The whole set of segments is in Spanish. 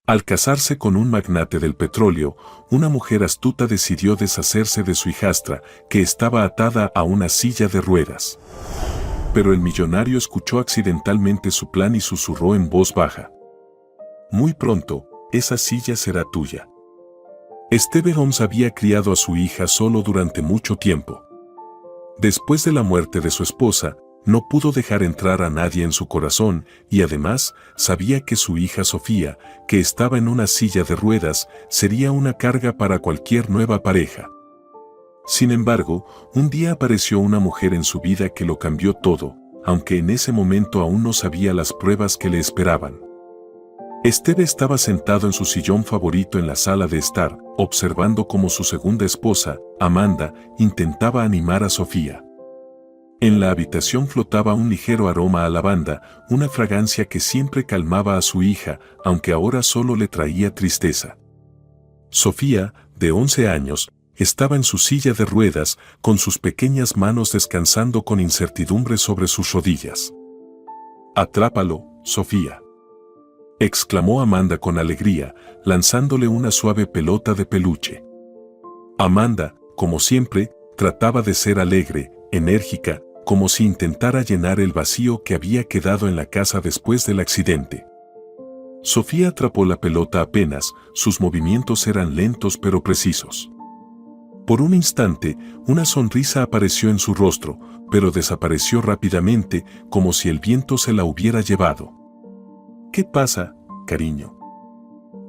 Al casarse con un magnate del petróleo, una mujer astuta decidió deshacerse de su hijastra, que estaba atada a una silla de ruedas. Pero el millonario escuchó accidentalmente su plan y susurró en voz baja: «Muy pronto, esa silla será tuya». Steve Holmes había criado a su hija solo durante mucho tiempo. Después de la muerte de su esposa, no pudo dejar entrar a nadie en su corazón y además sabía que su hija Sofía, que estaba en una silla de ruedas, sería una carga para cualquier nueva pareja. Sin embargo, un día apareció una mujer en su vida que lo cambió todo, aunque en ese momento aún no sabía las pruebas que le esperaban. Steve estaba sentado en su sillón favorito en la sala de estar, observando cómo su segunda esposa, Amanda, intentaba animar a Sofía. En la habitación flotaba un ligero aroma a lavanda, una fragancia que siempre calmaba a su hija, aunque ahora solo le traía tristeza. Sofía, de 11 años, estaba en su silla de ruedas, con sus pequeñas manos descansando con incertidumbre sobre sus rodillas. «Atrápalo, Sofía», exclamó Amanda con alegría, lanzándole una suave pelota de peluche. Amanda, como siempre, trataba de ser alegre, enérgica, como si intentara llenar el vacío que había quedado en la casa después del accidente. Sofía atrapó la pelota apenas, sus movimientos eran lentos pero precisos. Por un instante, una sonrisa apareció en su rostro, pero desapareció rápidamente, como si el viento se la hubiera llevado. «¿Qué pasa, cariño?».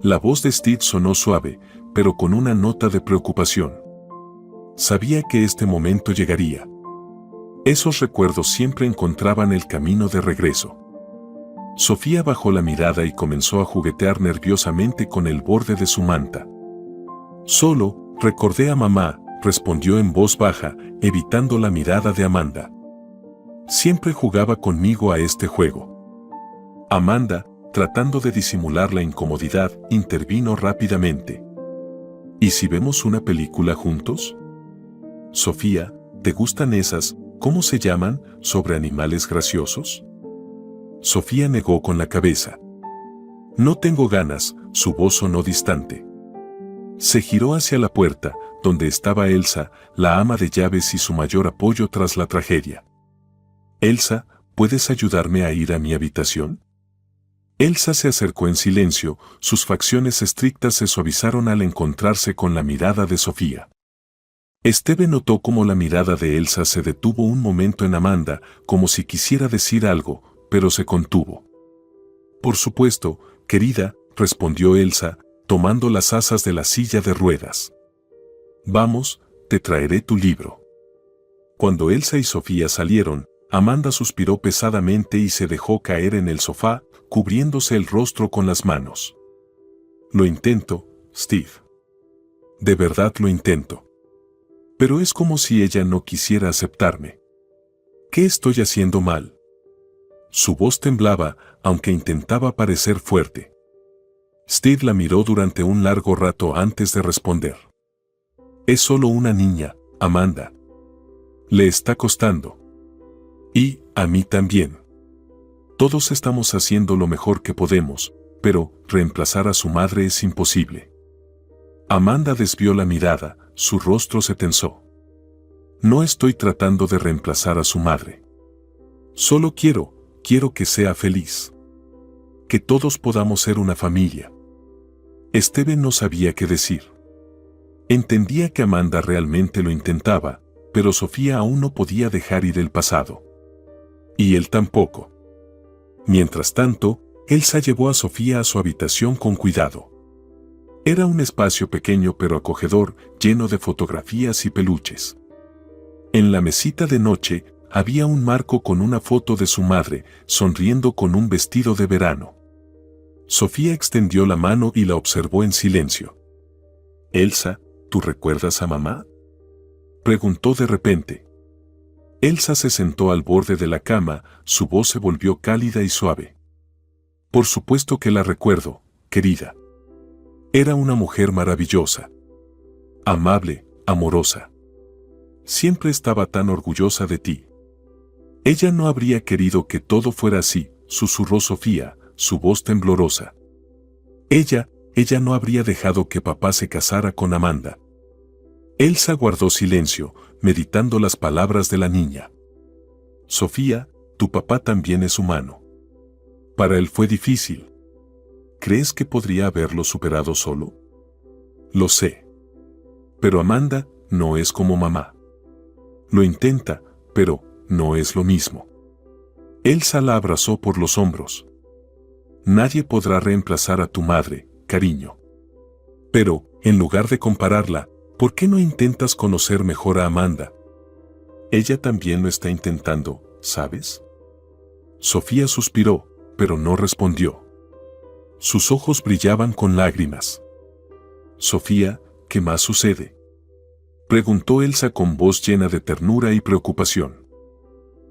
La voz de Steve sonó suave, pero con una nota de preocupación. Sabía que este momento llegaría. Esos recuerdos siempre encontraban el camino de regreso. Sofía bajó la mirada y comenzó a juguetear nerviosamente con el borde de su manta. «Solo, recordé a mamá», respondió en voz baja, evitando la mirada de Amanda. «Siempre jugaba conmigo a este juego». Amanda, tratando de disimular la incomodidad, intervino rápidamente. «¿Y si vemos una película juntos?». «Sofía, ¿te gustan esas, cómo se llaman, sobre animales graciosos?». Sofía negó con la cabeza. «No tengo ganas», su voz sonó distante. Se giró hacia la puerta, donde estaba Elsa, la ama de llaves y su mayor apoyo tras la tragedia. «Elsa, ¿puedes ayudarme a ir a mi habitación?». Elsa se acercó en silencio, sus facciones estrictas se suavizaron al encontrarse con la mirada de Sofía. Steve notó cómo la mirada de Elsa se detuvo un momento en Amanda, como si quisiera decir algo, pero se contuvo. «Por supuesto, querida», respondió Elsa, tomando las asas de la silla de ruedas. «Vamos, te traeré tu libro». Cuando Elsa y Sofía salieron, Amanda suspiró pesadamente y se dejó caer en el sofá, cubriéndose el rostro con las manos. «Lo intento, Steve. De verdad lo intento. Pero es como si ella no quisiera aceptarme. ¿Qué estoy haciendo mal?». Su voz temblaba, aunque intentaba parecer fuerte. Steve la miró durante un largo rato antes de responder. «Es solo una niña, Amanda. Le está costando. Y a mí también. Todos estamos haciendo lo mejor que podemos, pero reemplazar a su madre es imposible». Amanda desvió la mirada, su rostro se tensó. «No estoy tratando de reemplazar a su madre. Solo quiero que sea feliz. Que todos podamos ser una familia». Steve no sabía qué decir. Entendía que Amanda realmente lo intentaba, pero Sofía aún no podía dejar ir el pasado. Y él tampoco. Mientras tanto, Elsa llevó a Sofía a su habitación con cuidado. Era un espacio pequeño pero acogedor, lleno de fotografías y peluches. En la mesita de noche, había un marco con una foto de su madre, sonriendo con un vestido de verano. Sofía extendió la mano y la observó en silencio. «Elsa, ¿tú recuerdas a mamá?», preguntó de repente. Elsa se sentó al borde de la cama, su voz se volvió cálida y suave. «Por supuesto que la recuerdo, querida. Era una mujer maravillosa. Amable, amorosa. Siempre estaba tan orgullosa de ti». «Ella no habría querido que todo fuera así», susurró Sofía, su voz temblorosa. Ella no habría dejado que papá se casara con Amanda. Elsa guardó silencio, meditando las palabras de la niña. Sofía, tu papá también es humano. Para él fue difícil. ¿Crees que podría haberlo superado solo? Lo sé. Pero Amanda no es como mamá. Lo intenta, pero no es lo mismo. Elsa la abrazó por los hombros. Nadie podrá reemplazar a tu madre, cariño. Pero, en lugar de compararla, ¿por qué no intentas conocer mejor a Amanda? Ella también lo está intentando, ¿sabes? Sofía suspiró, pero no respondió. Sus ojos brillaban con lágrimas. Sofía, ¿qué más sucede?, preguntó Elsa con voz llena de ternura y preocupación.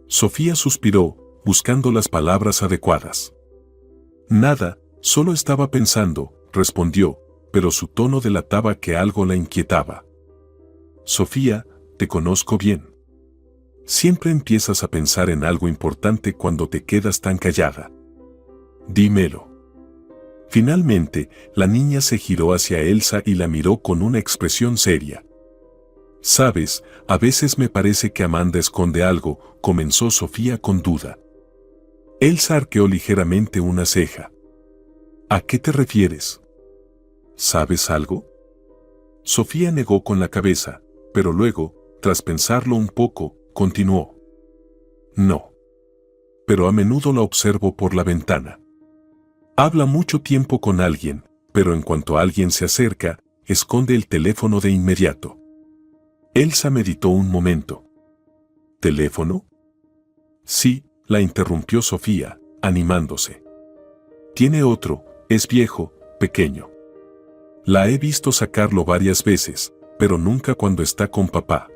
Sofía suspiró, buscando las palabras adecuadas. Nada, solo estaba pensando, respondió, pero su tono delataba que algo la inquietaba. Sofía, te conozco bien. Siempre empiezas a pensar en algo importante cuando te quedas tan callada. Dímelo. Finalmente, la niña se giró hacia Elsa y la miró con una expresión seria. Sabes, a veces me parece que Amanda esconde algo, comenzó Sofía con duda. Elsa arqueó ligeramente una ceja. ¿A qué te refieres? ¿Sabes algo? Sofía negó con la cabeza, pero luego, tras pensarlo un poco, continuó. No. Pero a menudo la observo por la ventana. Habla mucho tiempo con alguien, pero en cuanto alguien se acerca, esconde el teléfono de inmediato. Elsa meditó un momento. ¿Teléfono? Sí, la interrumpió Sofía, animándose. Tiene otro, es viejo, pequeño. La he visto sacarlo varias veces, pero nunca cuando está con papá.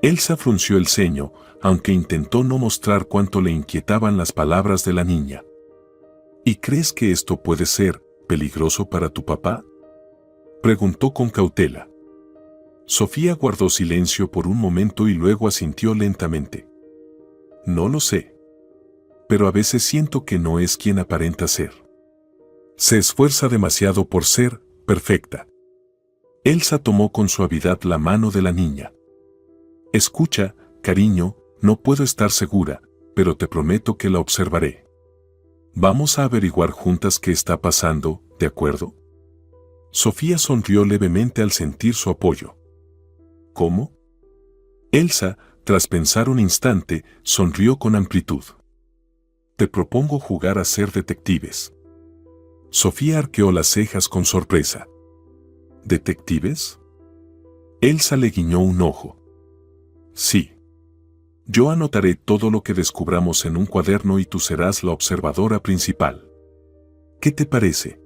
Elsa frunció el ceño, aunque intentó no mostrar cuánto le inquietaban las palabras de la niña. ¿Y crees que esto puede ser peligroso para tu papá?, preguntó con cautela. Sofía guardó silencio por un momento y luego asintió lentamente. No lo sé. Pero a veces siento que no es quien aparenta ser. Se esfuerza demasiado por ser perfecta. Elsa tomó con suavidad la mano de la niña. Escucha, cariño, no puedo estar segura, pero te prometo que la observaré. Vamos a averiguar juntas qué está pasando, ¿de acuerdo? Sofía sonrió levemente al sentir su apoyo. ¿Cómo? Elsa, tras pensar un instante, sonrió con amplitud. Te propongo jugar a ser detectives. Sofía arqueó las cejas con sorpresa. ¿Detectives? Elsa le guiñó un ojo. Sí. Yo anotaré todo lo que descubramos en un cuaderno y tú serás la observadora principal. ¿Qué te parece?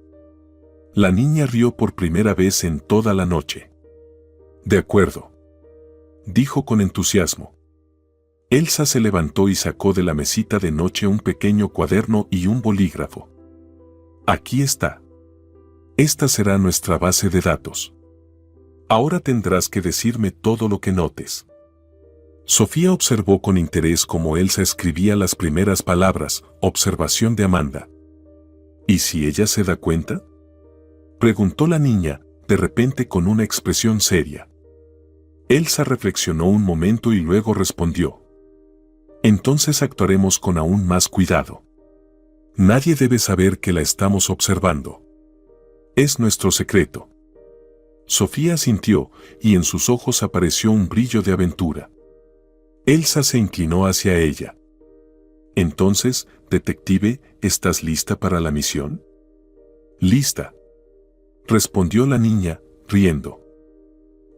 La niña rió por primera vez en toda la noche. De acuerdo, dijo con entusiasmo. Elsa se levantó y sacó de la mesita de noche un pequeño cuaderno y un bolígrafo. Aquí está. Esta será nuestra base de datos. Ahora tendrás que decirme todo lo que notes. Sofía observó con interés cómo Elsa escribía las primeras palabras, observación de Amanda. ¿Y si ella se da cuenta?, preguntó la niña, de repente con una expresión seria. Elsa reflexionó un momento y luego respondió. Entonces actuaremos con aún más cuidado. Nadie debe saber que la estamos observando. Es nuestro secreto. Sofía asintió, y en sus ojos apareció un brillo de aventura. Elsa se inclinó hacia ella. Entonces, detective, ¿estás lista para la misión? Lista, respondió la niña, riendo.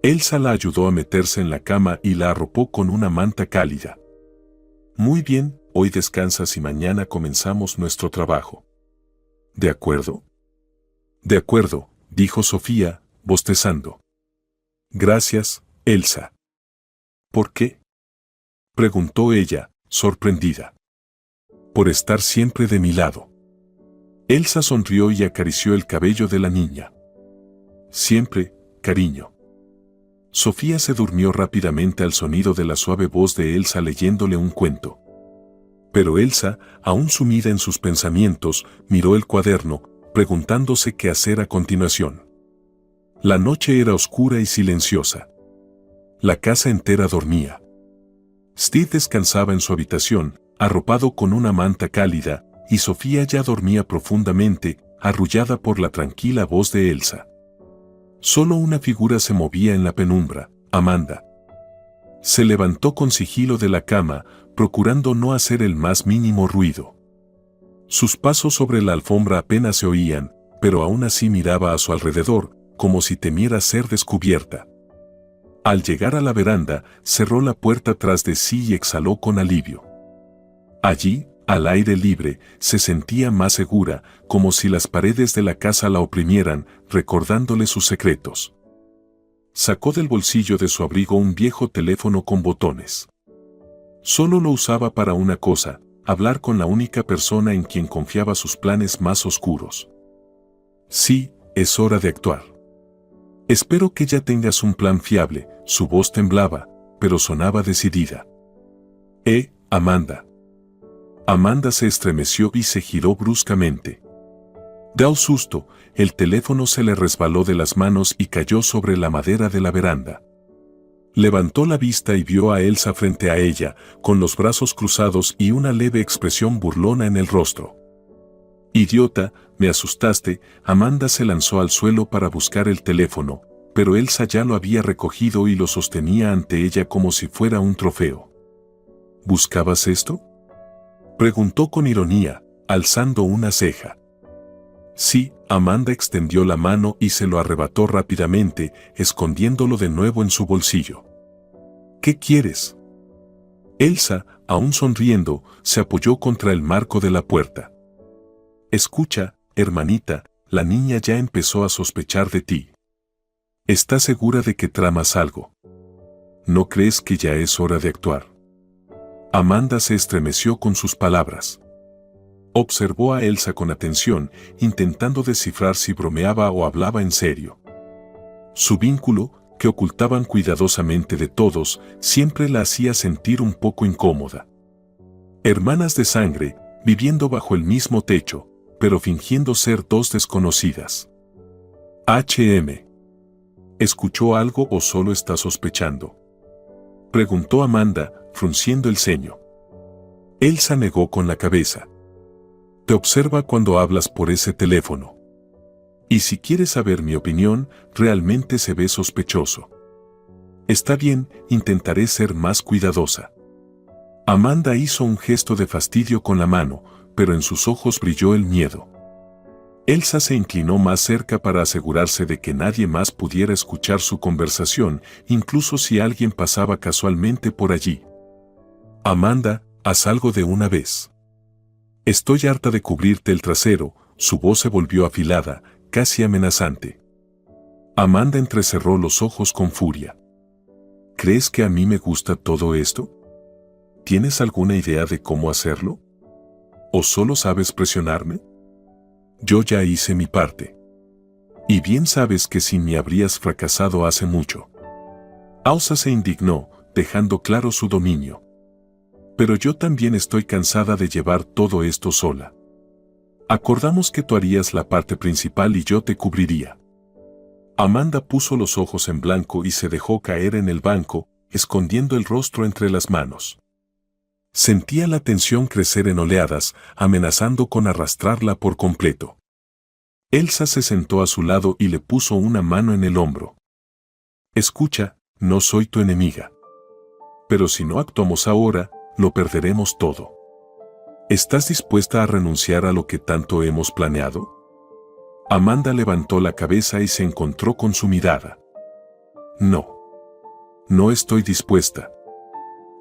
Elsa la ayudó a meterse en la cama y la arropó con una manta cálida. Muy bien, hoy descansas y mañana comenzamos nuestro trabajo. ¿De acuerdo? De acuerdo, dijo Sofía, bostezando. Gracias, Elsa. ¿Por qué?, preguntó ella, sorprendida. Por estar siempre de mi lado. Elsa sonrió y acarició el cabello de la niña. Siempre, cariño. Sofía se durmió rápidamente al sonido de la suave voz de Elsa leyéndole un cuento. Pero Elsa, aún sumida en sus pensamientos, miró el cuaderno, preguntándose qué hacer a continuación. La noche era oscura y silenciosa. La casa entera dormía. Steve descansaba en su habitación, arropado con una manta cálida, y Sofía ya dormía profundamente, arrullada por la tranquila voz de Elsa. Solo una figura se movía en la penumbra, Amanda. Se levantó con sigilo de la cama, procurando no hacer el más mínimo ruido. Sus pasos sobre la alfombra apenas se oían, pero aún así miraba a su alrededor, como si temiera ser descubierta. Al llegar a la veranda, cerró la puerta tras de sí y exhaló con alivio. Allí, al aire libre, se sentía más segura, como si las paredes de la casa la oprimieran, recordándole sus secretos. Sacó del bolsillo de su abrigo un viejo teléfono con botones. Solo lo usaba para una cosa, hablar con la única persona en quien confiaba sus planes más oscuros. Sí, es hora de actuar. Espero que ya tengas un plan fiable. Su voz temblaba, pero sonaba decidida. Amanda. Amanda se estremeció y se giró bruscamente. De un susto, el teléfono se le resbaló de las manos y cayó sobre la madera de la veranda. Levantó la vista y vio a Elsa frente a ella, con los brazos cruzados y una leve expresión burlona en el rostro. Idiota, me asustaste. Amanda se lanzó al suelo para buscar el teléfono, pero Elsa ya lo había recogido y lo sostenía ante ella como si fuera un trofeo. ¿Buscabas esto?, preguntó con ironía, alzando una ceja. Sí, Amanda extendió la mano y se lo arrebató rápidamente, escondiéndolo de nuevo en su bolsillo. ¿Qué quieres? Elsa, aún sonriendo, se apoyó contra el marco de la puerta. Escucha, hermanita, la niña ya empezó a sospechar de ti. ¿Estás segura de que tramas algo? ¿No crees que ya es hora de actuar? Amanda se estremeció con sus palabras. Observó a Elsa con atención, intentando descifrar si bromeaba o hablaba en serio. Su vínculo, que ocultaban cuidadosamente de todos, siempre la hacía sentir un poco incómoda. Hermanas de sangre, viviendo bajo el mismo techo, pero fingiendo ser dos desconocidas. ¿Escuchó algo o solo está sospechando?, preguntó Amanda, frunciendo el ceño. Elsa negó con la cabeza. Te observa cuando hablas por ese teléfono. Y si quieres saber mi opinión, realmente se ve sospechoso. Está bien, intentaré ser más cuidadosa. Amanda hizo un gesto de fastidio con la mano, pero en sus ojos brilló el miedo. Elsa se inclinó más cerca para asegurarse de que nadie más pudiera escuchar su conversación, incluso si alguien pasaba casualmente por allí. Amanda, haz algo de una vez. Estoy harta de cubrirte el trasero. Su voz se volvió afilada, casi amenazante. Amanda entrecerró los ojos con furia. ¿Crees que a mí me gusta todo esto? ¿Tienes alguna idea de cómo hacerlo? ¿O solo sabes presionarme? Yo ya hice mi parte. Y bien sabes que sin mí habrías fracasado hace mucho. Elsa se indignó, dejando claro su dominio. Pero yo también estoy cansada de llevar todo esto sola. Acordamos que tú harías la parte principal y yo te cubriría. Amanda puso los ojos en blanco y se dejó caer en el banco, escondiendo el rostro entre las manos. Sentía la tensión crecer en oleadas, amenazando con arrastrarla por completo. Elsa se sentó a su lado y le puso una mano en el hombro. Escucha, no soy tu enemiga. Pero si no actuamos ahora, lo perderemos todo. ¿Estás dispuesta a renunciar a lo que tanto hemos planeado? Amanda levantó la cabeza y se encontró con su mirada. No. No estoy dispuesta.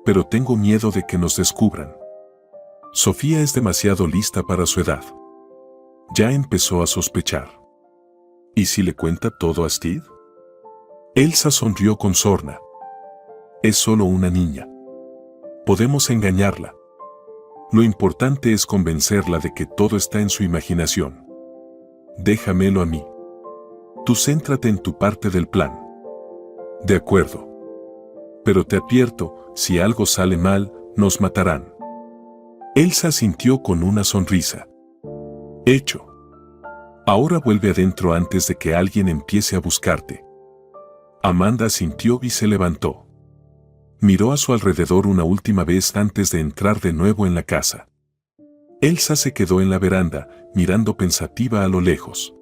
Pero tengo miedo de que nos descubran. Sofía es demasiado lista para su edad. Ya empezó a sospechar. ¿Y si le cuenta todo a Steve? Elsa sonrió con sorna. Es solo una niña. Podemos engañarla. Lo importante es convencerla de que todo está en su imaginación. Déjamelo a mí. Tú céntrate en tu parte del plan. De acuerdo. Pero te advierto, si algo sale mal, nos matarán. Elsa sintió con una sonrisa. Hecho. Ahora vuelve adentro antes de que alguien empiece a buscarte. Amanda asintió y se levantó. Miró a su alrededor una última vez antes de entrar de nuevo en la casa. Elsa se quedó en la veranda, mirando pensativa a lo lejos.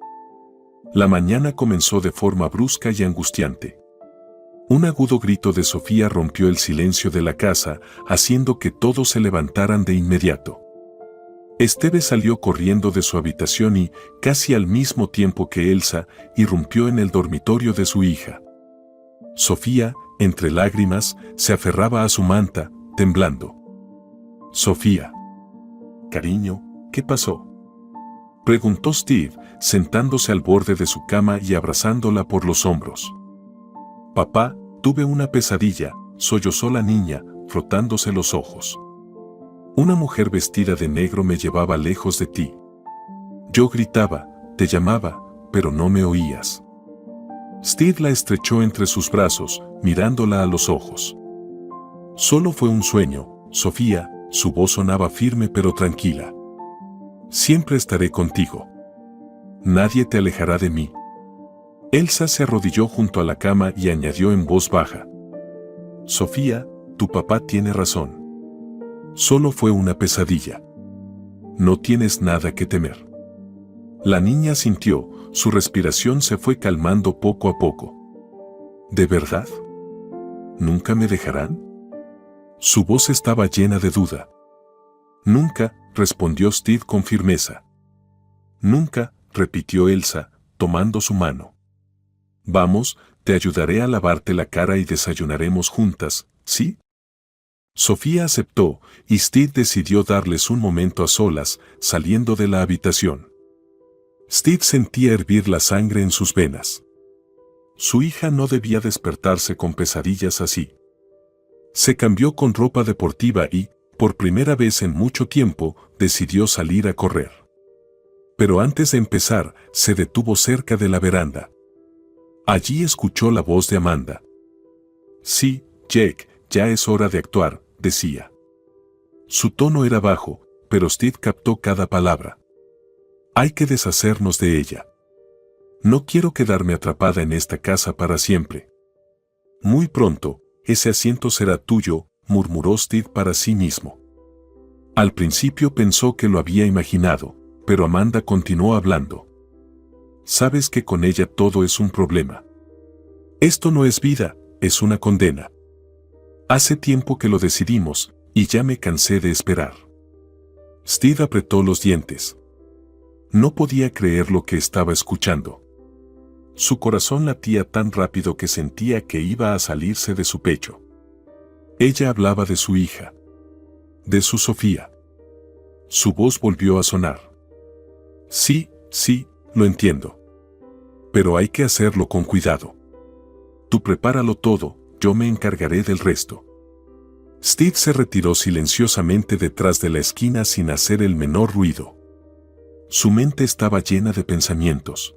La mañana comenzó de forma brusca y angustiante. Un agudo grito de Sofía rompió el silencio de la casa, haciendo que todos se levantaran de inmediato. Esteve salió corriendo de su habitación y, casi al mismo tiempo que Elsa, irrumpió en el dormitorio de su hija. Sofía, entre lágrimas, se aferraba a su manta, temblando. «Sofía. Cariño, ¿qué pasó?», preguntó Steve, sentándose al borde de su cama y abrazándola por los hombros. «Papá, tuve una pesadilla», sollozó la niña, frotándose los ojos. «Una mujer vestida de negro me llevaba lejos de ti. Yo gritaba, te llamaba, pero no me oías». Steve la estrechó entre sus brazos, mirándola a los ojos. «Solo fue un sueño, Sofía», su voz sonaba firme pero tranquila. «Siempre estaré contigo. Nadie te alejará de mí». Elsa se arrodilló junto a la cama y añadió en voz baja: «Sofía, tu papá tiene razón. Solo fue una pesadilla. No tienes nada que temer». La niña sintió, su respiración se fue calmando poco a poco. «¿De verdad? ¿Nunca me dejarán?». Su voz estaba llena de duda. «Nunca», respondió Steve con firmeza. «Nunca», repitió Elsa, tomando su mano. «Vamos, te ayudaré a lavarte la cara y desayunaremos juntas, ¿sí?». Sofía aceptó, y Steve decidió darles un momento a solas, saliendo de la habitación. Steve sentía hervir la sangre en sus venas. Su hija no debía despertarse con pesadillas así. Se cambió con ropa deportiva y, por primera vez en mucho tiempo, decidió salir a correr. Pero antes de empezar, se detuvo cerca de la veranda. Allí escuchó la voz de Amanda. «Sí, Jake, ya es hora de actuar», decía. Su tono era bajo, pero Steve captó cada palabra. «Hay que deshacernos de ella. No quiero quedarme atrapada en esta casa para siempre». «Muy pronto, ese asiento será tuyo», murmuró Steve para sí mismo. Al principio pensó que lo había imaginado, pero Amanda continuó hablando. «Sabes que con ella todo es un problema. Esto no es vida, es una condena. Hace tiempo que lo decidimos, y ya me cansé de esperar». Steve apretó los dientes. No podía creer lo que estaba escuchando. Su corazón latía tan rápido que sentía que iba a salirse de su pecho. Ella hablaba de su hija. De su Sofía. Su voz volvió a sonar. «Sí, sí, lo entiendo. Pero hay que hacerlo con cuidado. Tú prepáralo todo, yo me encargaré del resto». Steve se retiró silenciosamente detrás de la esquina sin hacer el menor ruido. Su mente estaba llena de pensamientos.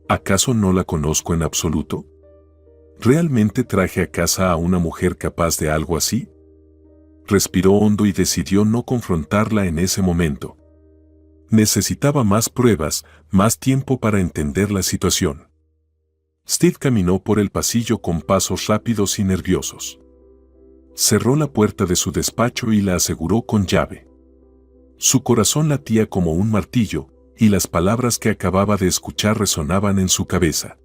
¿Acaso no la conozco en absoluto? ¿Realmente traje a casa a una mujer capaz de algo así? Respiró hondo y decidió no confrontarla en ese momento. Necesitaba más pruebas, más tiempo para entender la situación. Steve caminó por el pasillo con pasos rápidos y nerviosos. Cerró la puerta de su despacho y la aseguró con llave. Su corazón latía como un martillo, y las palabras que acababa de escuchar resonaban en su cabeza.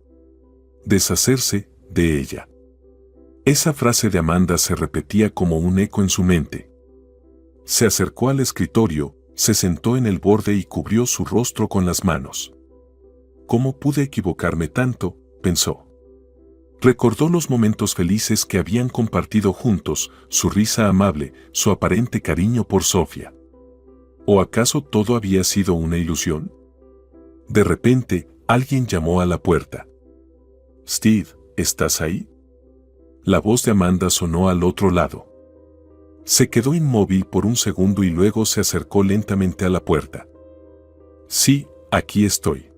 Deshacerse de ella. Esa frase de Amanda se repetía como un eco en su mente. Se acercó al escritorio, se sentó en el borde y cubrió su rostro con las manos. «¿Cómo pude equivocarme tanto?», pensó. Recordó los momentos felices que habían compartido juntos, su risa amable, su aparente cariño por Sofía. ¿O acaso todo había sido una ilusión? De repente, alguien llamó a la puerta. «Steve, ¿estás ahí?». La voz de Amanda sonó al otro lado. Se quedó inmóvil por un segundo y luego se acercó lentamente a la puerta. «Sí, aquí estoy».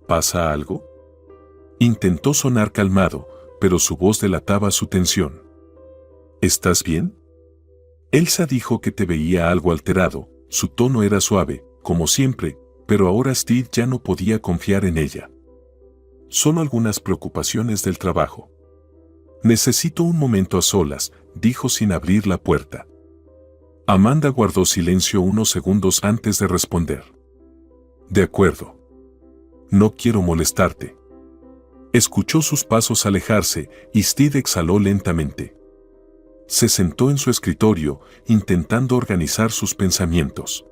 «¿Pasa algo?». Intentó sonar calmado, pero su voz delataba su tensión. «¿Estás bien?». Elsa dijo que te veía algo alterado, su tono era suave, como siempre, pero ahora Steve ya no podía confiar en ella. Solo algunas preocupaciones del trabajo. Necesito un momento a solas, dijo sin abrir la puerta. Amanda guardó silencio unos segundos antes de responder. De acuerdo. No quiero molestarte. Escuchó sus pasos alejarse y Steve exhaló lentamente. Se sentó en su escritorio, intentando organizar sus pensamientos.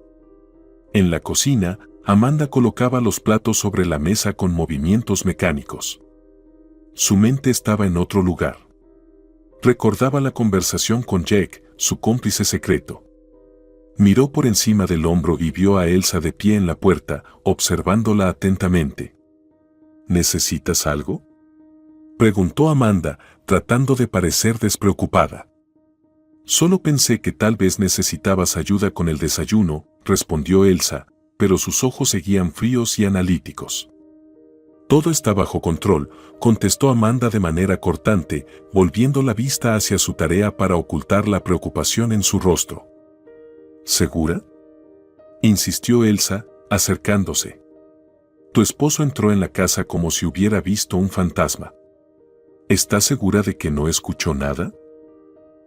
En la cocina, Amanda colocaba los platos sobre la mesa con movimientos mecánicos. Su mente estaba en otro lugar. Recordaba la conversación con Jake, su cómplice secreto. Miró por encima del hombro y vio a Elsa de pie en la puerta, observándola atentamente. ¿Necesitas algo?, preguntó Amanda, tratando de parecer despreocupada. Solo pensé que tal vez necesitabas ayuda con el desayuno, respondió Elsa, pero sus ojos seguían fríos y analíticos. Todo está bajo control, contestó Amanda de manera cortante, volviendo la vista hacia su tarea para ocultar la preocupación en su rostro. ¿Segura?, insistió Elsa, acercándose. Tu esposo entró en la casa como si hubiera visto un fantasma. ¿Estás segura de que no escuchó nada?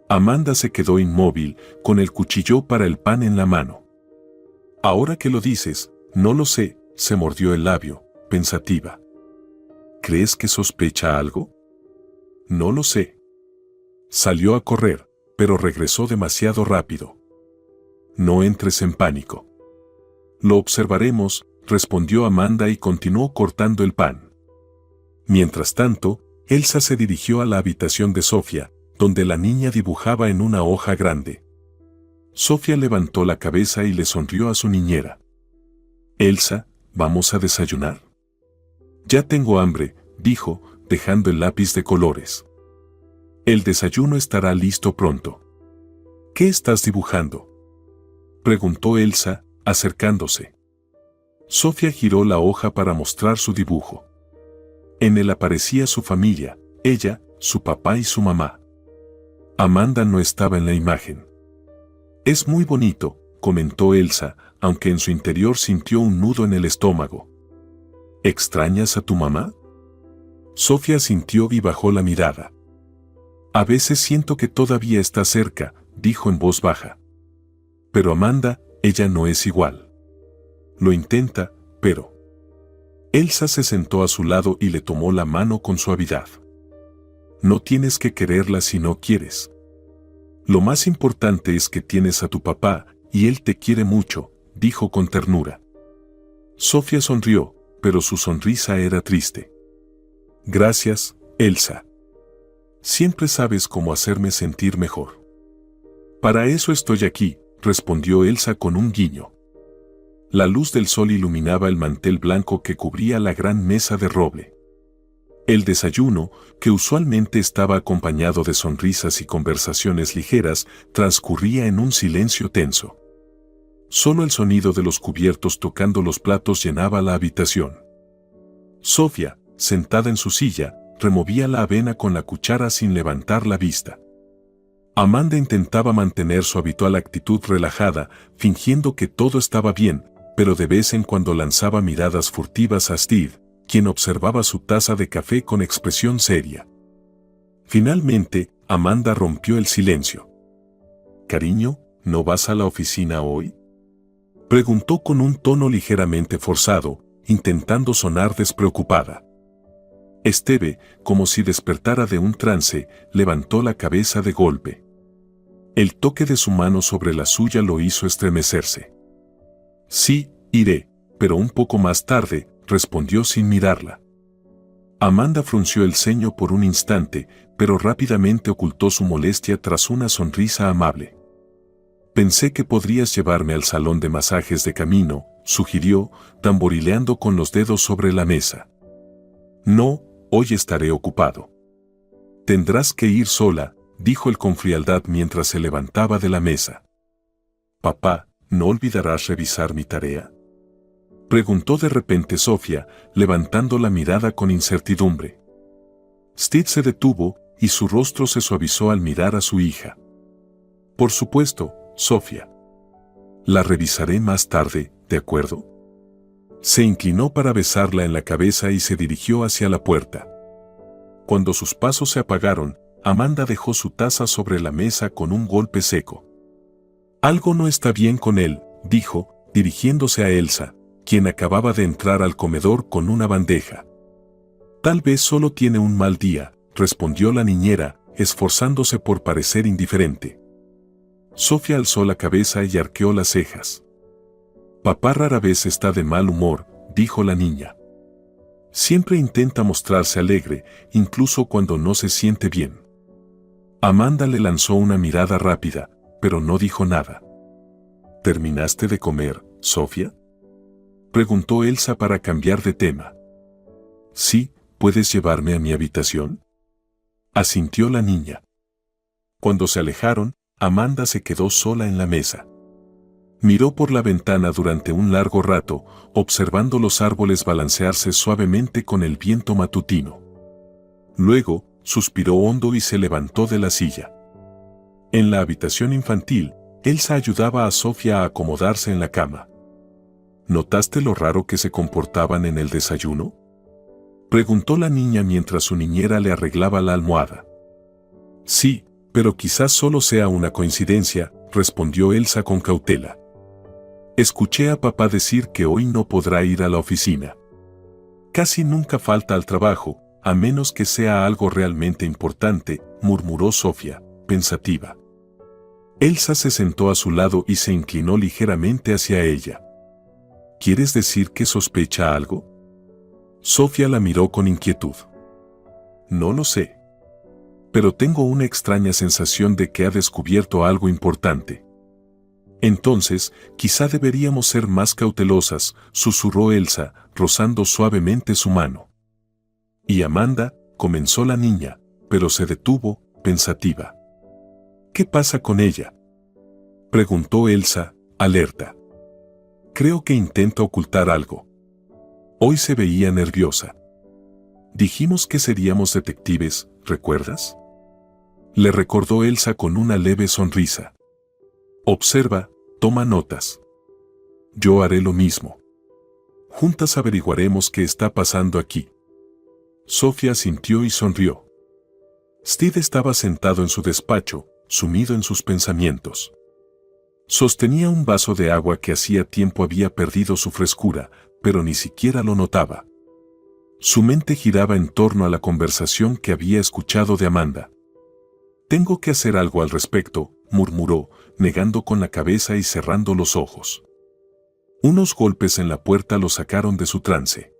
Amanda se quedó inmóvil, con el cuchillo para el pan en la mano. Ahora que lo dices, no lo sé, se mordió el labio, pensativa. ¿Crees que sospecha algo? No lo sé. Salió a correr, pero regresó demasiado rápido. No entres en pánico. Lo observaremos, respondió Amanda y continuó cortando el pan. Mientras tanto, Elsa se dirigió a la habitación de Sofía, donde la niña dibujaba en una hoja grande. Sofía levantó la cabeza y le sonrió a su niñera. Elsa, ¿vamos a desayunar? Ya tengo hambre, dijo, dejando el lápiz de colores. El desayuno estará listo pronto. ¿Qué estás dibujando?, preguntó Elsa, acercándose. Sofía giró la hoja para mostrar su dibujo. En él aparecía su familia, ella, su papá y su mamá. Amanda no estaba en la imagen. Es muy bonito, comentó Elsa, aunque en su interior sintió un nudo en el estómago. ¿Extrañas a tu mamá? Sofía sintió y bajó la mirada. A veces siento que todavía está cerca, dijo en voz baja. Pero Amanda, ella no es igual. Lo intenta, pero... Elsa se sentó a su lado y le tomó la mano con suavidad. No tienes que quererla si no quieres. Lo más importante es que tienes a tu papá, y él te quiere mucho, dijo con ternura. Sofía sonrió, pero su sonrisa era triste. Gracias, Elsa. Siempre sabes cómo hacerme sentir mejor. Para eso estoy aquí, respondió Elsa con un guiño. La luz del sol iluminaba el mantel blanco que cubría la gran mesa de roble. El desayuno, que usualmente estaba acompañado de sonrisas y conversaciones ligeras, transcurría en un silencio tenso. Solo el sonido de los cubiertos tocando los platos llenaba la habitación. Sofía, sentada en su silla, removía la avena con la cuchara sin levantar la vista. Amanda intentaba mantener su habitual actitud relajada, fingiendo que todo estaba bien, pero de vez en cuando lanzaba miradas furtivas a Steve, quien observaba su taza de café con expresión seria. Finalmente, Amanda rompió el silencio. «Cariño, ¿no vas a la oficina hoy?», preguntó con un tono ligeramente forzado, intentando sonar despreocupada. Esteve, como si despertara de un trance, levantó la cabeza de golpe. El toque de su mano sobre la suya lo hizo estremecerse. «Sí, iré, pero un poco más tarde», respondió sin mirarla. Amanda frunció el ceño por un instante, pero rápidamente ocultó su molestia tras una sonrisa amable. «Pensé que podrías llevarme al salón de masajes de camino», sugirió, tamborileando con los dedos sobre la mesa. «No, hoy estaré ocupado». «Tendrás que ir sola», dijo él con frialdad mientras se levantaba de la mesa. «Papá, ¿no olvidarás revisar mi tarea?», preguntó de repente Sofía, levantando la mirada con incertidumbre. Steve se detuvo, y su rostro se suavizó al mirar a su hija. «Por supuesto, Sofía. La revisaré más tarde, ¿de acuerdo?». Se inclinó para besarla en la cabeza y se dirigió hacia la puerta. Cuando sus pasos se apagaron, Amanda dejó su taza sobre la mesa con un golpe seco. «Algo no está bien con él», dijo, dirigiéndose a Elsa, quien acababa de entrar al comedor con una bandeja. «Tal vez solo tiene un mal día», respondió la niñera, esforzándose por parecer indiferente. Sofía alzó la cabeza y arqueó las cejas. «Papá rara vez está de mal humor», dijo la niña. «Siempre intenta mostrarse alegre, incluso cuando no se siente bien». Amanda le lanzó una mirada rápida, pero no dijo nada. «¿Terminaste de comer, Sofía?», preguntó Elsa para cambiar de tema. «Sí, ¿puedes llevarme a mi habitación?», asintió la niña. Cuando se alejaron, Amanda se quedó sola en la mesa. Miró por la ventana durante un largo rato, observando los árboles balancearse suavemente con el viento matutino. Luego, suspiró hondo y se levantó de la silla. En la habitación infantil, Elsa ayudaba a Sofía a acomodarse en la cama. ¿Notaste lo raro que se comportaban en el desayuno?, preguntó la niña mientras su niñera le arreglaba la almohada. «Sí, pero quizás solo sea una coincidencia», respondió Elsa con cautela. «Escuché a papá decir que hoy no podrá ir a la oficina. Casi nunca falta al trabajo, a menos que sea algo realmente importante», murmuró Sofía, pensativa. Elsa se sentó a su lado y se inclinó ligeramente hacia ella. «¿Quieres decir que sospecha algo?», Sofía la miró con inquietud. «No lo sé. Pero tengo una extraña sensación de que ha descubierto algo importante». «Entonces, quizá deberíamos ser más cautelosas», susurró Elsa, rozando suavemente su mano. «Y Amanda», comenzó la niña, pero se detuvo, pensativa. «¿Qué pasa con ella?», preguntó Elsa, alerta. «Creo que intenta ocultar algo». Hoy se veía nerviosa. «Dijimos que seríamos detectives, ¿recuerdas?», le recordó Elsa con una leve sonrisa. «Observa, toma notas. Yo haré lo mismo. Juntas averiguaremos qué está pasando aquí». Sofía asintió y sonrió. Steve estaba sentado en su despacho, sumido en sus pensamientos. Sostenía un vaso de agua que hacía tiempo había perdido su frescura, pero ni siquiera lo notaba. Su mente giraba en torno a la conversación que había escuchado de Amanda. «Tengo que hacer algo al respecto», murmuró, negando con la cabeza y cerrando los ojos. Unos golpes en la puerta lo sacaron de su trance.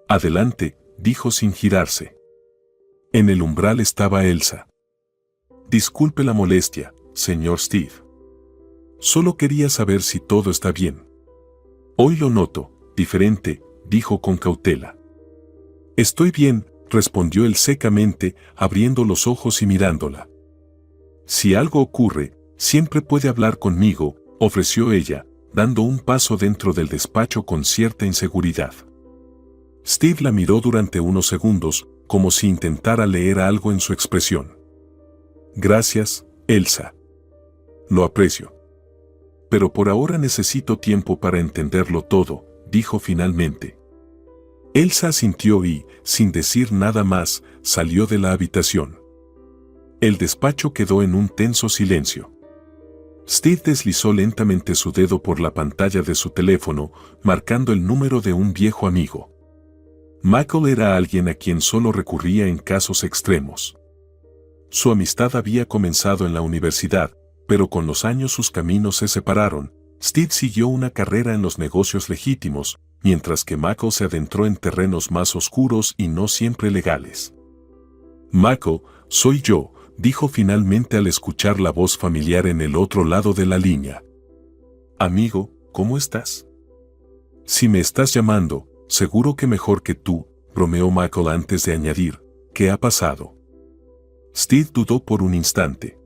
«Adelante», dijo sin girarse. En el umbral estaba Elsa. «Disculpe la molestia, señor Steve. Solo quería saber si todo está bien». «Hoy lo noto diferente», dijo con cautela. «Estoy bien», respondió él secamente, abriendo los ojos y mirándola. «Si algo ocurre, siempre puede hablar conmigo», ofreció ella, dando un paso dentro del despacho con cierta inseguridad. Steve la miró durante unos segundos, como si intentara leer algo en su expresión. «Gracias, Elsa. Lo aprecio. Pero por ahora necesito tiempo para entenderlo todo», dijo finalmente. Elsa asintió y, sin decir nada más, salió de la habitación. El despacho quedó en un tenso silencio. Steve deslizó lentamente su dedo por la pantalla de su teléfono, marcando el número de un viejo amigo. Michael era alguien a quien solo recurría en casos extremos. Su amistad había comenzado en la universidad, pero con los años sus caminos se separaron. Steve siguió una carrera en los negocios legítimos, mientras que Michael se adentró en terrenos más oscuros y no siempre legales. «Michael, soy yo», dijo finalmente al escuchar la voz familiar en el otro lado de la línea. «Amigo, ¿cómo estás?». «Si me estás llamando, seguro que mejor que tú», bromeó Michael antes de añadir, «¿qué ha pasado?». Steve dudó por un instante.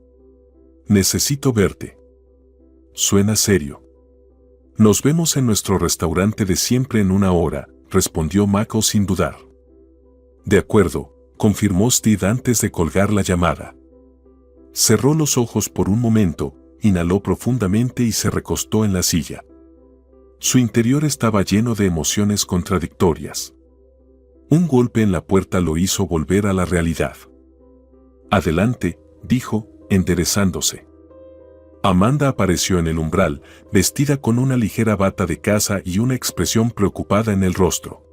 «Necesito verte». «Suena serio». «Nos vemos en nuestro restaurante de siempre en 1 hora», respondió Michael sin dudar. «De acuerdo», confirmó Steve antes de colgar la llamada. Cerró los ojos por un momento, inhaló profundamente y se recostó en la silla. Su interior estaba lleno de emociones contradictorias. Un golpe en la puerta lo hizo volver a la realidad. «Adelante», dijo, enderezándose. Amanda apareció en el umbral, vestida con una ligera bata de casa y una expresión preocupada en el rostro.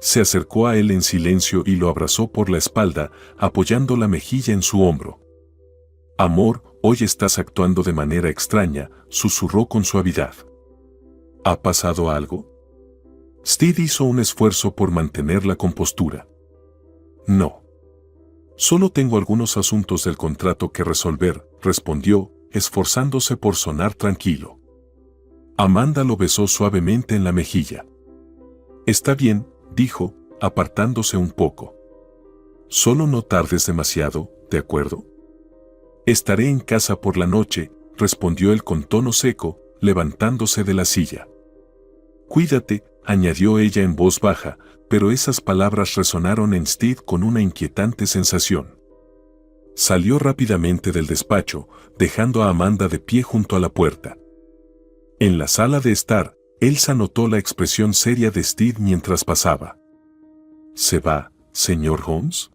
Se acercó a él en silencio y lo abrazó por la espalda, apoyando la mejilla en su hombro. «Amor, hoy estás actuando de manera extraña», susurró con suavidad. «¿Ha pasado algo?» Steve hizo un esfuerzo por mantener la compostura. «No. Solo tengo algunos asuntos del contrato que resolver», respondió, esforzándose por sonar tranquilo. Amanda lo besó suavemente en la mejilla. «Está bien», dijo, apartándose un poco. «Solo no tardes demasiado, ¿de acuerdo?» «Estaré en casa por la noche», respondió él con tono seco, levantándose de la silla. «Cuídate», añadió ella en voz baja, pero esas palabras resonaron en Steve con una inquietante sensación. Salió rápidamente del despacho, dejando a Amanda de pie junto a la puerta. En la sala de estar, Elsa notó la expresión seria de Steve mientras pasaba. «¿Se va, señor Holmes?»,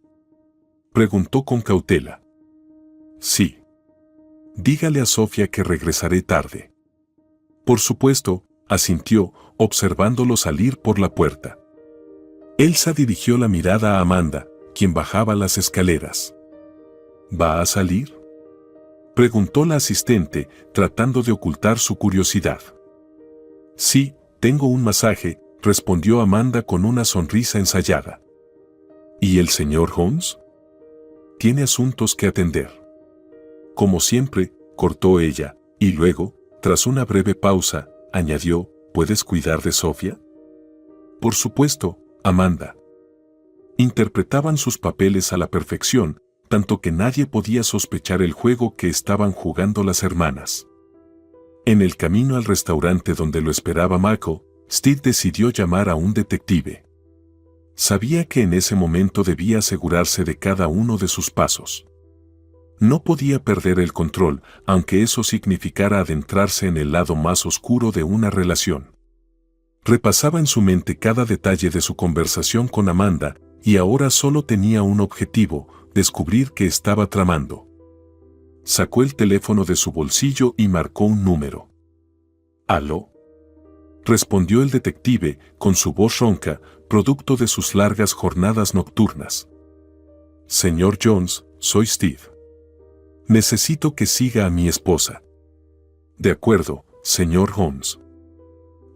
preguntó con cautela. «Sí. Dígale a Sofía que regresaré tarde». «Por supuesto», asintió, observándolo salir por la puerta. Elsa dirigió la mirada a Amanda, quien bajaba las escaleras. «¿Va a salir?», preguntó la asistente, tratando de ocultar su curiosidad. «Sí, tengo un masaje», respondió Amanda con una sonrisa ensayada. «¿Y el señor Holmes?». «Tiene asuntos que atender». «Como siempre», cortó ella, y luego, tras una breve pausa, añadió, «¿puedes cuidar de Sofía?». «Por supuesto, Amanda». Interpretaban sus papeles a la perfección, tanto que nadie podía sospechar el juego que estaban jugando las hermanas. En el camino al restaurante donde lo esperaba Michael, Steve decidió llamar a un detective. Sabía que en ese momento debía asegurarse de cada uno de sus pasos. No podía perder el control, aunque eso significara adentrarse en el lado más oscuro de una relación. Repasaba en su mente cada detalle de su conversación con Amanda, y ahora solo tenía un objetivo: descubrir qué estaba tramando. Sacó el teléfono de su bolsillo y marcó un número. «¿Aló?», respondió el detective, con su voz ronca, producto de sus largas jornadas nocturnas. «Señor Jones, soy Steve. Necesito que siga a mi esposa». «De acuerdo, señor Holmes.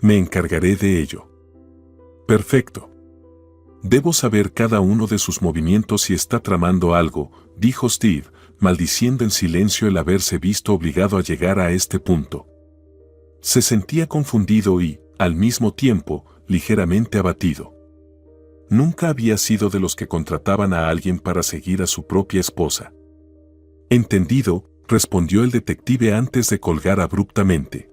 Me encargaré de ello». «Perfecto. Debo saber cada uno de sus movimientos si está tramando algo», dijo Steve, maldiciendo en silencio el haberse visto obligado a llegar a este punto. Se sentía confundido y, al mismo tiempo, ligeramente abatido. Nunca había sido de los que contrataban a alguien para seguir a su propia esposa. «Entendido», respondió el detective antes de colgar abruptamente.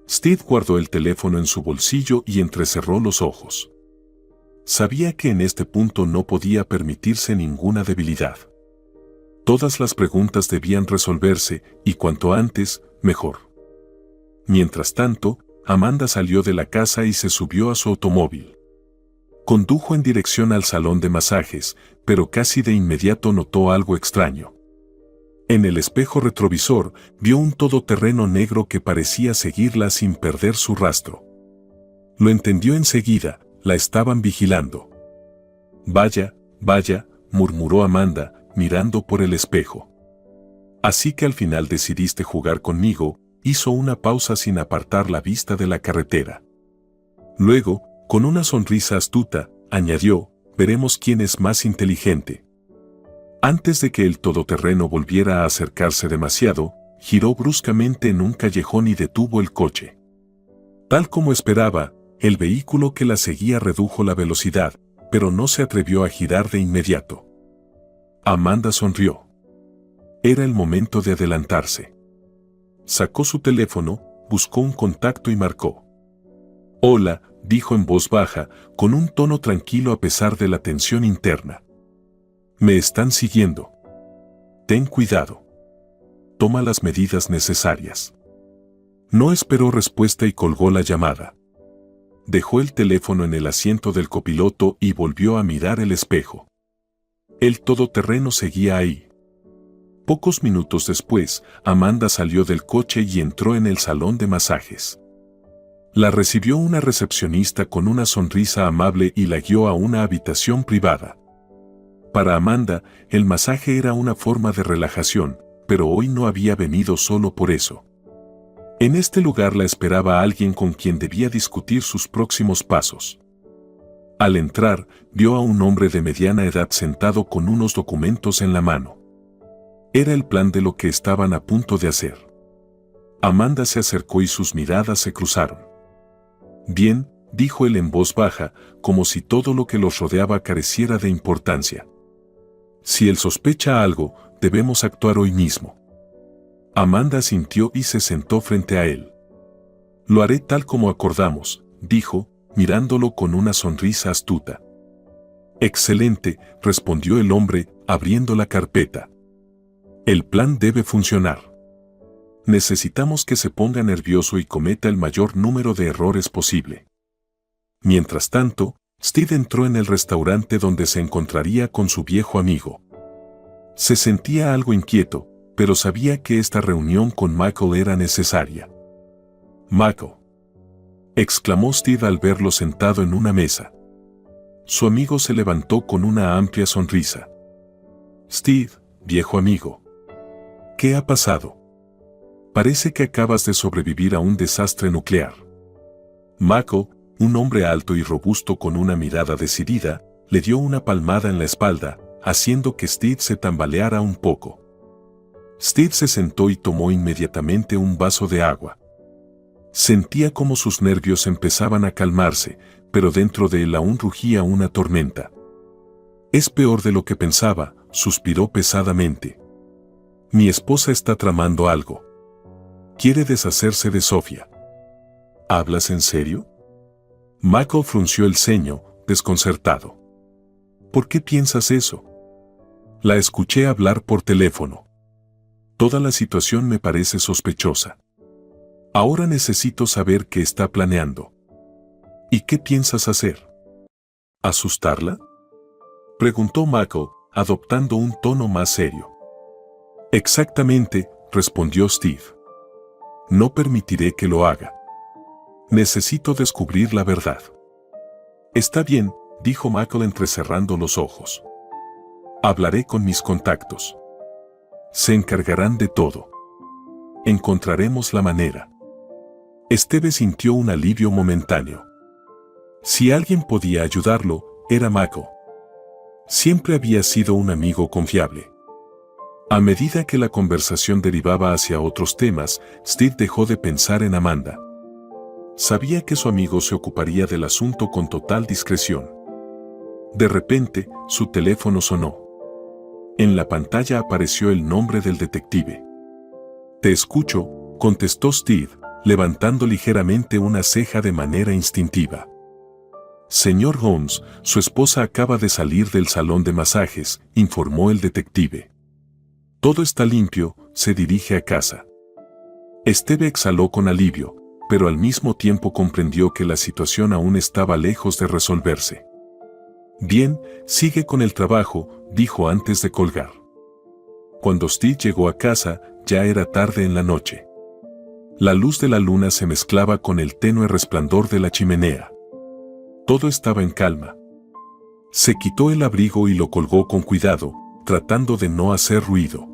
Steve guardó el teléfono en su bolsillo y entrecerró los ojos. Sabía que en este punto no podía permitirse ninguna debilidad. Todas las preguntas debían resolverse, y cuanto antes, mejor. Mientras tanto, Amanda salió de la casa y se subió a su automóvil. Condujo en dirección al salón de masajes, pero casi de inmediato notó algo extraño. En el espejo retrovisor, vio un todoterreno negro que parecía seguirla sin perder su rastro. Lo entendió enseguida: la estaban vigilando. «Vaya, vaya», murmuró Amanda, mirando por el espejo. «Así que al final decidiste jugar conmigo», hizo una pausa sin apartar la vista de la carretera. Luego, con una sonrisa astuta, añadió: «Veremos quién es más inteligente». Antes de que el todoterreno volviera a acercarse demasiado, giró bruscamente en un callejón y detuvo el coche. Tal como esperaba, el vehículo que la seguía redujo la velocidad, pero no se atrevió a girar de inmediato. Amanda sonrió. Era el momento de adelantarse. Sacó su teléfono, buscó un contacto y marcó. «Hola», dijo en voz baja, con un tono tranquilo a pesar de la tensión interna. «Me están siguiendo. Ten cuidado. Toma las medidas necesarias». No esperó respuesta y colgó la llamada. Dejó el teléfono en el asiento del copiloto y volvió a mirar el espejo. El todoterreno seguía ahí. Pocos minutos después, Amanda salió del coche y entró en el salón de masajes. La recibió una recepcionista con una sonrisa amable y la guió a una habitación privada. Para Amanda, el masaje era una forma de relajación, pero hoy no había venido solo por eso. En este lugar la esperaba alguien con quien debía discutir sus próximos pasos. Al entrar, vio a un hombre de mediana edad sentado con unos documentos en la mano. Era el plan de lo que estaban a punto de hacer. Amanda se acercó y sus miradas se cruzaron. Bien, dijo él en voz baja, como si todo lo que los rodeaba careciera de importancia. Si él sospecha algo, debemos actuar hoy mismo. Amanda asintió y se sentó frente a él. Lo haré tal como acordamos, dijo, mirándolo con una sonrisa astuta. Excelente, respondió el hombre, abriendo la carpeta. El plan debe funcionar. Necesitamos que se ponga nervioso y cometa el mayor número de errores posible. Mientras tanto, Steve entró en el restaurante donde se encontraría con su viejo amigo. Se sentía algo inquieto, pero sabía que esta reunión con Michael era necesaria. «Michael», exclamó Steve al verlo sentado en una mesa. Su amigo se levantó con una amplia sonrisa. «Steve, viejo amigo. ¿Qué ha pasado? Parece que acabas de sobrevivir a un desastre nuclear». Michael, un hombre alto y robusto con una mirada decidida, le dio una palmada en la espalda, haciendo que Steve se tambaleara un poco. Steve se sentó y tomó inmediatamente un vaso de agua. Sentía como sus nervios empezaban a calmarse, pero dentro de él aún rugía una tormenta. «Es peor de lo que pensaba», suspiró pesadamente. «Mi esposa está tramando algo. Quiere deshacerse de Sofía». «¿Hablas en serio?». Michael frunció el ceño, desconcertado. «¿Por qué piensas eso?». «La escuché hablar por teléfono. Toda la situación me parece sospechosa. Ahora necesito saber qué está planeando». «¿Y qué piensas hacer?». «¿Asustarla?», preguntó Michael, adoptando un tono más serio. «Exactamente», respondió Steve. «No permitiré que lo haga. Necesito descubrir la verdad». «Está bien», dijo Michael entrecerrando los ojos. «Hablaré con mis contactos. Se encargarán de todo. Encontraremos la manera». Steve sintió un alivio momentáneo. Si alguien podía ayudarlo, era Michael. Siempre había sido un amigo confiable. A medida que la conversación derivaba hacia otros temas, Steve dejó de pensar en Amanda. Sabía que su amigo se ocuparía del asunto con total discreción. De repente, su teléfono sonó. En la pantalla apareció el nombre del detective. «Te escucho», contestó Steve, levantando ligeramente una ceja de manera instintiva. «Señor Holmes, su esposa acaba de salir del salón de masajes», informó el detective. «Todo está limpio, se dirige a casa». Steve exhaló con alivio, pero al mismo tiempo comprendió que la situación aún estaba lejos de resolverse. «Bien, sigue con el trabajo», dijo antes de colgar. Cuando Steve llegó a casa, ya era tarde en la noche. La luz de la luna se mezclaba con el tenue resplandor de la chimenea. Todo estaba en calma. Se quitó el abrigo y lo colgó con cuidado, tratando de no hacer ruido.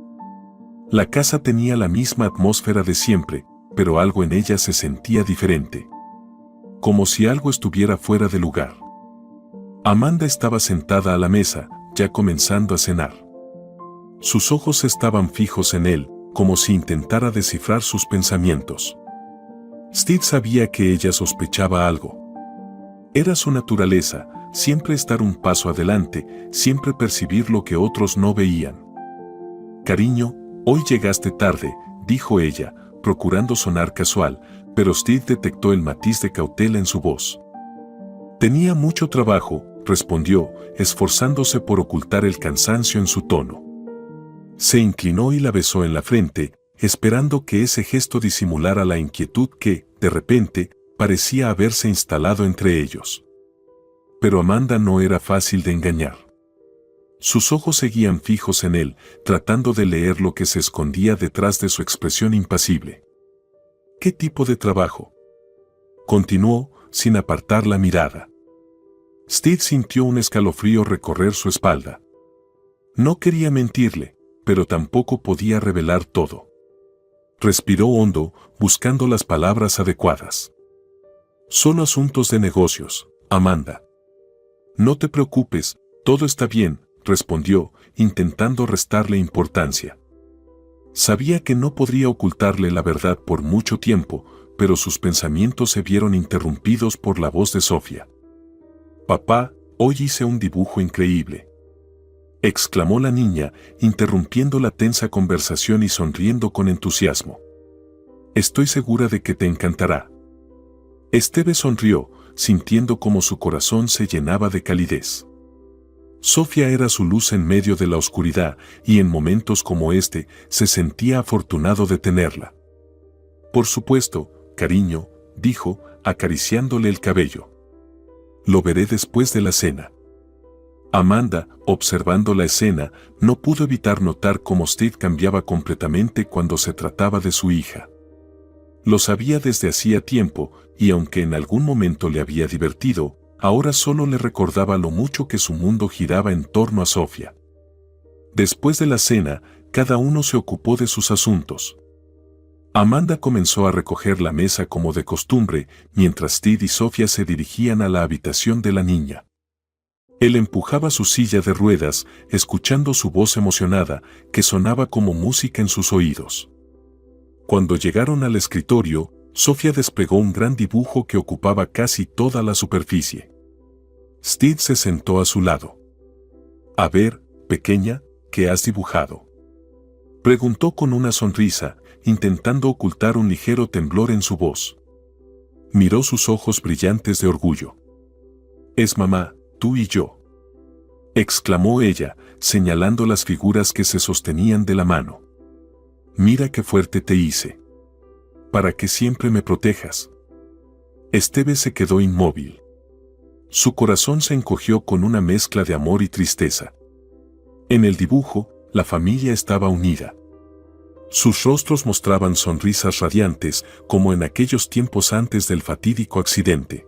La casa tenía la misma atmósfera de siempre, pero algo en ella se sentía diferente. Como si algo estuviera fuera de lugar. Amanda estaba sentada a la mesa, ya comenzando a cenar. Sus ojos estaban fijos en él, como si intentara descifrar sus pensamientos. Steve sabía que ella sospechaba algo. Era su naturaleza, siempre estar un paso adelante, siempre percibir lo que otros no veían. «Cariño, hoy llegaste tarde», dijo ella, procurando sonar casual, pero Steve detectó el matiz de cautela en su voz. «Tenía mucho trabajo», respondió, esforzándose por ocultar el cansancio en su tono. Se inclinó y la besó en la frente, esperando que ese gesto disimulara la inquietud que, de repente, parecía haberse instalado entre ellos. Pero Amanda no era fácil de engañar. Sus ojos seguían fijos en él, tratando de leer lo que se escondía detrás de su expresión impasible. ¿Qué tipo de trabajo?, continuó, sin apartar la mirada. Steve sintió un escalofrío recorrer su espalda. No quería mentirle, pero tampoco podía revelar todo. Respiró hondo, buscando las palabras adecuadas. Solo asuntos de negocios, Amanda. No te preocupes, todo está bien, respondió, intentando restarle importancia. Sabía que no podría ocultarle la verdad por mucho tiempo, pero sus pensamientos se vieron interrumpidos por la voz de Sofía. «Papá, hoy hice un dibujo increíble», exclamó la niña, interrumpiendo la tensa conversación y sonriendo con entusiasmo. «Estoy segura de que te encantará». Esteve sonrió, sintiendo como su corazón se llenaba de calidez. Sofía era su luz en medio de la oscuridad, y en momentos como este, se sentía afortunado de tenerla. «Por supuesto, cariño», dijo, acariciándole el cabello. «Lo veré después de la cena». Amanda, observando la escena, no pudo evitar notar cómo Steve cambiaba completamente cuando se trataba de su hija. Lo sabía desde hacía tiempo, y aunque en algún momento le había divertido, ahora solo le recordaba lo mucho que su mundo giraba en torno a Sofía. Después de la cena, cada uno se ocupó de sus asuntos. Amanda comenzó a recoger la mesa como de costumbre, mientras Steve y Sofía se dirigían a la habitación de la niña. Él empujaba su silla de ruedas, escuchando su voz emocionada, que sonaba como música en sus oídos. Cuando llegaron al escritorio, Sofía desplegó un gran dibujo que ocupaba casi toda la superficie. Steve se sentó a su lado. «A ver, pequeña, ¿qué has dibujado?», preguntó con una sonrisa, intentando ocultar un ligero temblor en su voz. Miró sus ojos brillantes de orgullo. «Es mamá, tú y yo», exclamó ella, señalando las figuras que se sostenían de la mano. «Mira qué fuerte te hice. Para que siempre me protejas». Esteve se quedó inmóvil. Su corazón se encogió con una mezcla de amor y tristeza. En el dibujo, la familia estaba unida. Sus rostros mostraban sonrisas radiantes, como en aquellos tiempos antes del fatídico accidente.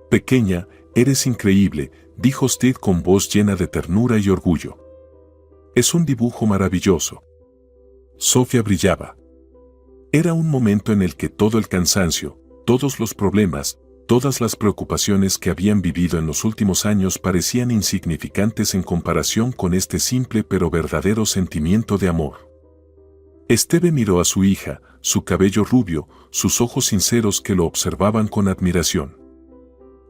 «Pequeña, eres increíble», dijo Steve con voz llena de ternura y orgullo. «Es un dibujo maravilloso». Sofía brillaba. Era un momento en el que todo el cansancio, todos los problemas, todas las preocupaciones que habían vivido en los últimos años parecían insignificantes en comparación con este simple pero verdadero sentimiento de amor. Esteve miró a su hija, su cabello rubio, sus ojos sinceros que lo observaban con admiración.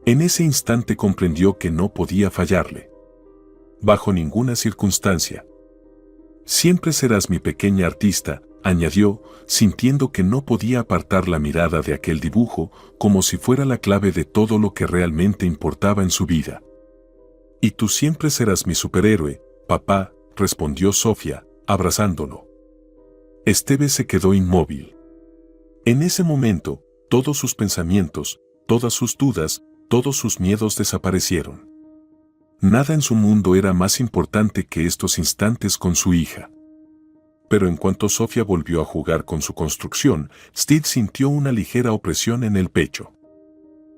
En ese instante comprendió que no podía fallarle. Bajo ninguna circunstancia. «Siempre serás mi pequeña artista», añadió, sintiendo que no podía apartar la mirada de aquel dibujo, como si fuera la clave de todo lo que realmente importaba en su vida. «Y tú siempre serás mi superhéroe, papá», respondió Sofía, abrazándolo. Esteve se quedó inmóvil. En ese momento, todos sus pensamientos, todas sus dudas, todos sus miedos desaparecieron. Nada en su mundo era más importante que estos instantes con su hija. Pero en cuanto Sofía volvió a jugar con su construcción, Steve sintió una ligera opresión en el pecho.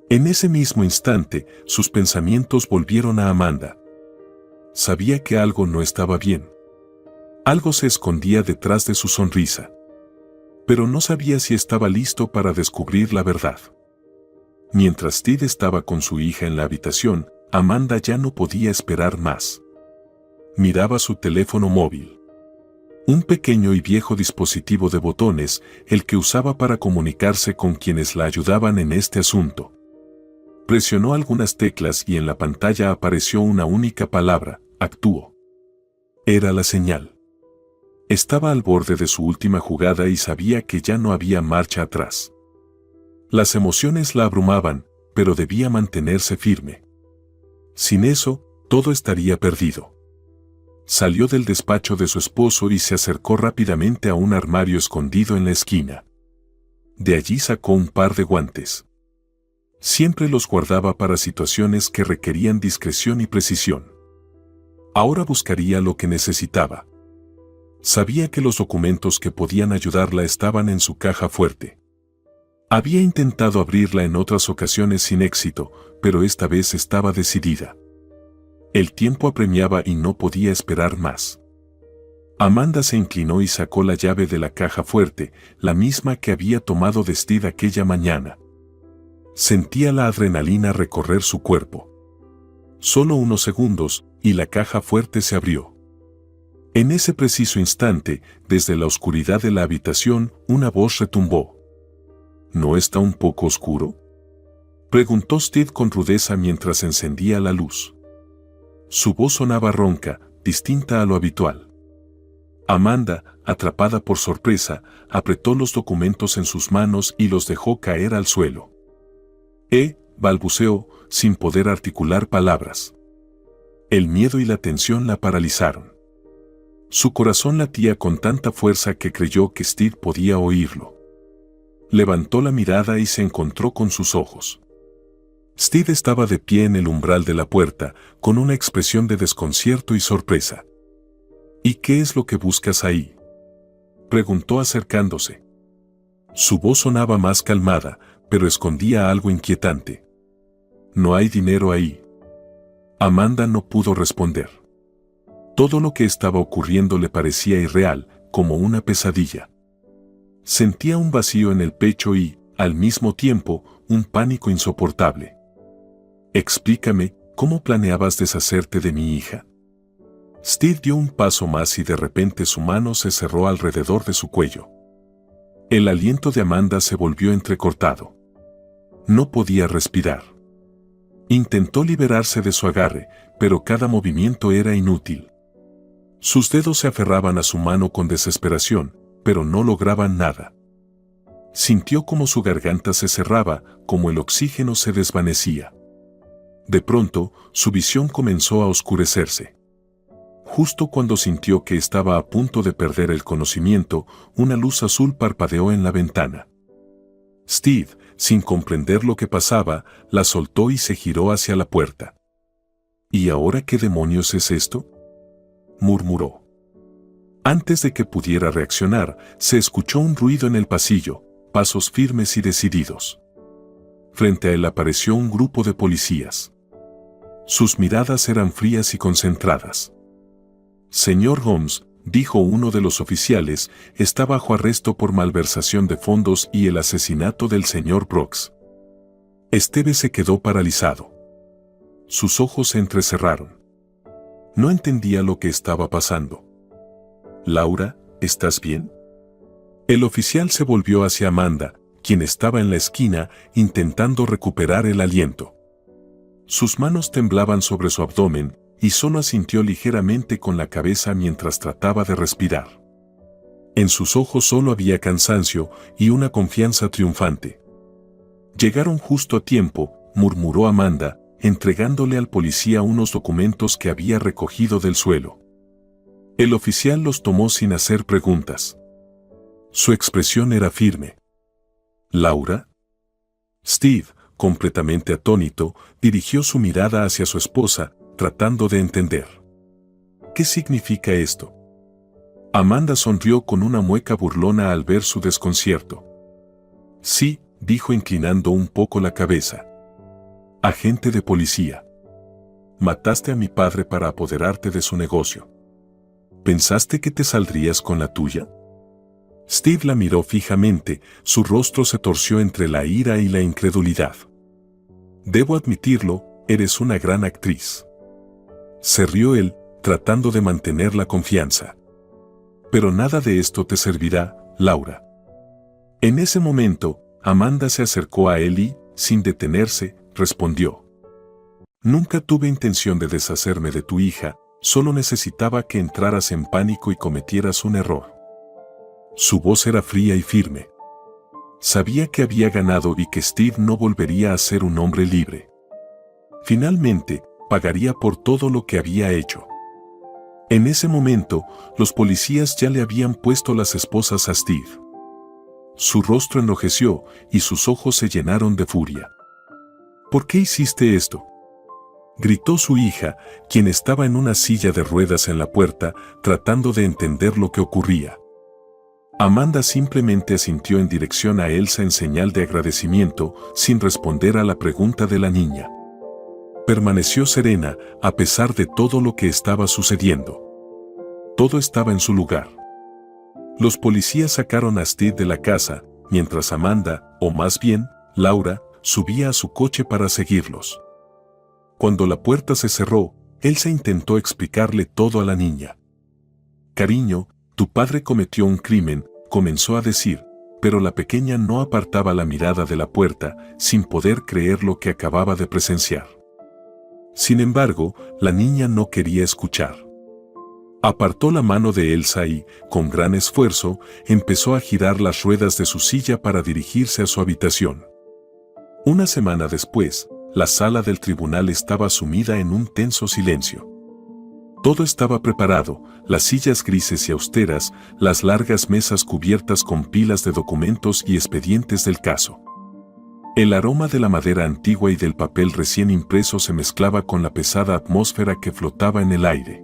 En ese mismo instante, sus pensamientos volvieron a Amanda. Sabía que algo no estaba bien. Algo se escondía detrás de su sonrisa. Pero no sabía si estaba listo para descubrir la verdad. Mientras Steve estaba con su hija en la habitación, Amanda ya no podía esperar más. Miraba su teléfono móvil. Un pequeño y viejo dispositivo de botones, el que usaba para comunicarse con quienes la ayudaban en este asunto. Presionó algunas teclas y en la pantalla apareció una única palabra: «Actúo». Era la señal. Estaba al borde de su última jugada y sabía que ya no había marcha atrás. Las emociones la abrumaban, pero debía mantenerse firme. Sin eso, todo estaría perdido. Salió del despacho de su esposo y se acercó rápidamente a un armario escondido en la esquina. De allí sacó un par de guantes. Siempre los guardaba para situaciones que requerían discreción y precisión. Ahora buscaría lo que necesitaba. Sabía que los documentos que podían ayudarla estaban en su caja fuerte. Había intentado abrirla en otras ocasiones sin éxito, pero esta vez estaba decidida. El tiempo apremiaba y no podía esperar más. Amanda se inclinó y sacó la llave de la caja fuerte, la misma que había tomado de Steve aquella mañana. Sentía la adrenalina recorrer su cuerpo. Solo unos segundos, y la caja fuerte se abrió. En ese preciso instante, desde la oscuridad de la habitación, una voz retumbó. ¿No está un poco oscuro?, preguntó Steve con rudeza mientras encendía la luz. Su voz sonaba ronca, distinta a lo habitual. Amanda, atrapada por sorpresa, apretó los documentos en sus manos y los dejó caer al suelo. Balbuceó, sin poder articular palabras. El miedo y la tensión la paralizaron. Su corazón latía con tanta fuerza que creyó que Steve podía oírlo. Levantó la mirada y se encontró con sus ojos. Steve estaba de pie en el umbral de la puerta, con una expresión de desconcierto y sorpresa. ¿Y qué es lo que buscas ahí?, preguntó acercándose. Su voz sonaba más calmada, pero escondía algo inquietante. ¿No hay dinero ahí?, Amanda no pudo responder. Todo lo que estaba ocurriendo le parecía irreal, como una pesadilla. Sentía un vacío en el pecho y, al mismo tiempo, un pánico insoportable. Explícame, ¿cómo planeabas deshacerte de mi hija? Steve dio un paso más y de repente su mano se cerró alrededor de su cuello. El aliento de Amanda se volvió entrecortado. No podía respirar. Intentó liberarse de su agarre, pero cada movimiento era inútil. Sus dedos se aferraban a su mano con desesperación, pero no lograban nada. Sintió como su garganta se cerraba, como el oxígeno se desvanecía. De pronto, su visión comenzó a oscurecerse. Justo cuando sintió que estaba a punto de perder el conocimiento, una luz azul parpadeó en la ventana. Steve, sin comprender lo que pasaba, la soltó y se giró hacia la puerta. ¿Y ahora qué demonios es esto?, murmuró. Antes de que pudiera reaccionar, se escuchó un ruido en el pasillo, pasos firmes y decididos. Frente a él apareció un grupo de policías. Sus miradas eran frías y concentradas. Señor Holmes, dijo uno de los oficiales, está bajo arresto por malversación de fondos y el asesinato del señor Brooks. Steve se quedó paralizado. Sus ojos se entrecerraron. No entendía lo que estaba pasando. Laura, ¿estás bien? El oficial se volvió hacia Amanda, quien estaba en la esquina, intentando recuperar el aliento. Sus manos temblaban sobre su abdomen, y solo asintió ligeramente con la cabeza mientras trataba de respirar. En sus ojos solo había cansancio y una confianza triunfante. Llegaron justo a tiempo, murmuró Amanda, entregándole al policía unos documentos que había recogido del suelo. El oficial los tomó sin hacer preguntas. Su expresión era firme. ¿Laura? Steve, completamente atónito, dirigió su mirada hacia su esposa, tratando de entender. ¿Qué significa esto? Amanda sonrió con una mueca burlona al ver su desconcierto. Sí, dijo inclinando un poco la cabeza. Agente de policía. Mataste a mi padre para apoderarte de su negocio. ¿Pensaste que te saldrías con la tuya? Steve la miró fijamente, su rostro se torció entre la ira y la incredulidad. Debo admitirlo, eres una gran actriz. Se rió él, tratando de mantener la confianza. Pero nada de esto te servirá, Laura. En ese momento, Amanda se acercó a él y, sin detenerse, respondió. Nunca tuve intención de deshacerme de tu hija, solo necesitaba que entraras en pánico y cometieras un error. Su voz era fría y firme. Sabía que había ganado y que Steve no volvería a ser un hombre libre. Finalmente, pagaría por todo lo que había hecho. En ese momento, los policías ya le habían puesto las esposas a Steve. Su rostro enrojeció y sus ojos se llenaron de furia. ¿Por qué hiciste esto?, gritó su hija, quien estaba en una silla de ruedas en la puerta, tratando de entender lo que ocurría. Amanda simplemente asintió en dirección a Elsa en señal de agradecimiento, sin responder a la pregunta de la niña. Permaneció serena, a pesar de todo lo que estaba sucediendo. Todo estaba en su lugar. Los policías sacaron a Steve de la casa, mientras Amanda, o más bien, Laura, subía a su coche para seguirlos. Cuando la puerta se cerró, Elsa intentó explicarle todo a la niña. «Cariño, tu padre cometió un crimen», comenzó a decir, pero la pequeña no apartaba la mirada de la puerta, sin poder creer lo que acababa de presenciar. Sin embargo, la niña no quería escuchar. Apartó la mano de Elsa y, con gran esfuerzo, empezó a girar las ruedas de su silla para dirigirse a su habitación. Una semana después, la sala del tribunal estaba sumida en un tenso silencio. Todo estaba preparado, las sillas grises y austeras, las largas mesas cubiertas con pilas de documentos y expedientes del caso. El aroma de la madera antigua y del papel recién impreso se mezclaba con la pesada atmósfera que flotaba en el aire.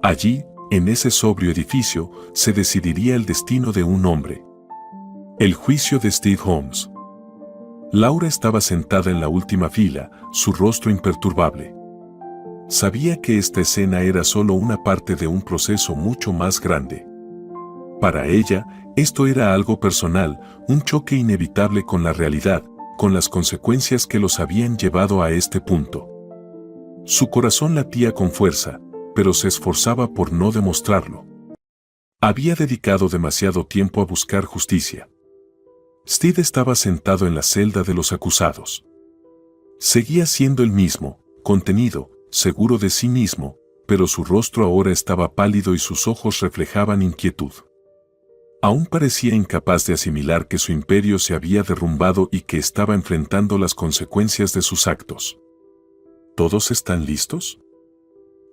Allí, en ese sobrio edificio, se decidiría el destino de un hombre. El juicio de Steve Holmes. Laura estaba sentada en la última fila, su rostro imperturbable. Sabía que esta escena era solo una parte de un proceso mucho más grande. Para ella, esto era algo personal, un choque inevitable con la realidad, con las consecuencias que los habían llevado a este punto. Su corazón latía con fuerza, pero se esforzaba por no demostrarlo. Había dedicado demasiado tiempo a buscar justicia. Steve estaba sentado en la celda de los acusados. Seguía siendo el mismo, contenido, seguro de sí mismo, pero su rostro ahora estaba pálido y sus ojos reflejaban inquietud. Aún parecía incapaz de asimilar que su imperio se había derrumbado y que estaba enfrentando las consecuencias de sus actos. ¿Todos están listos?,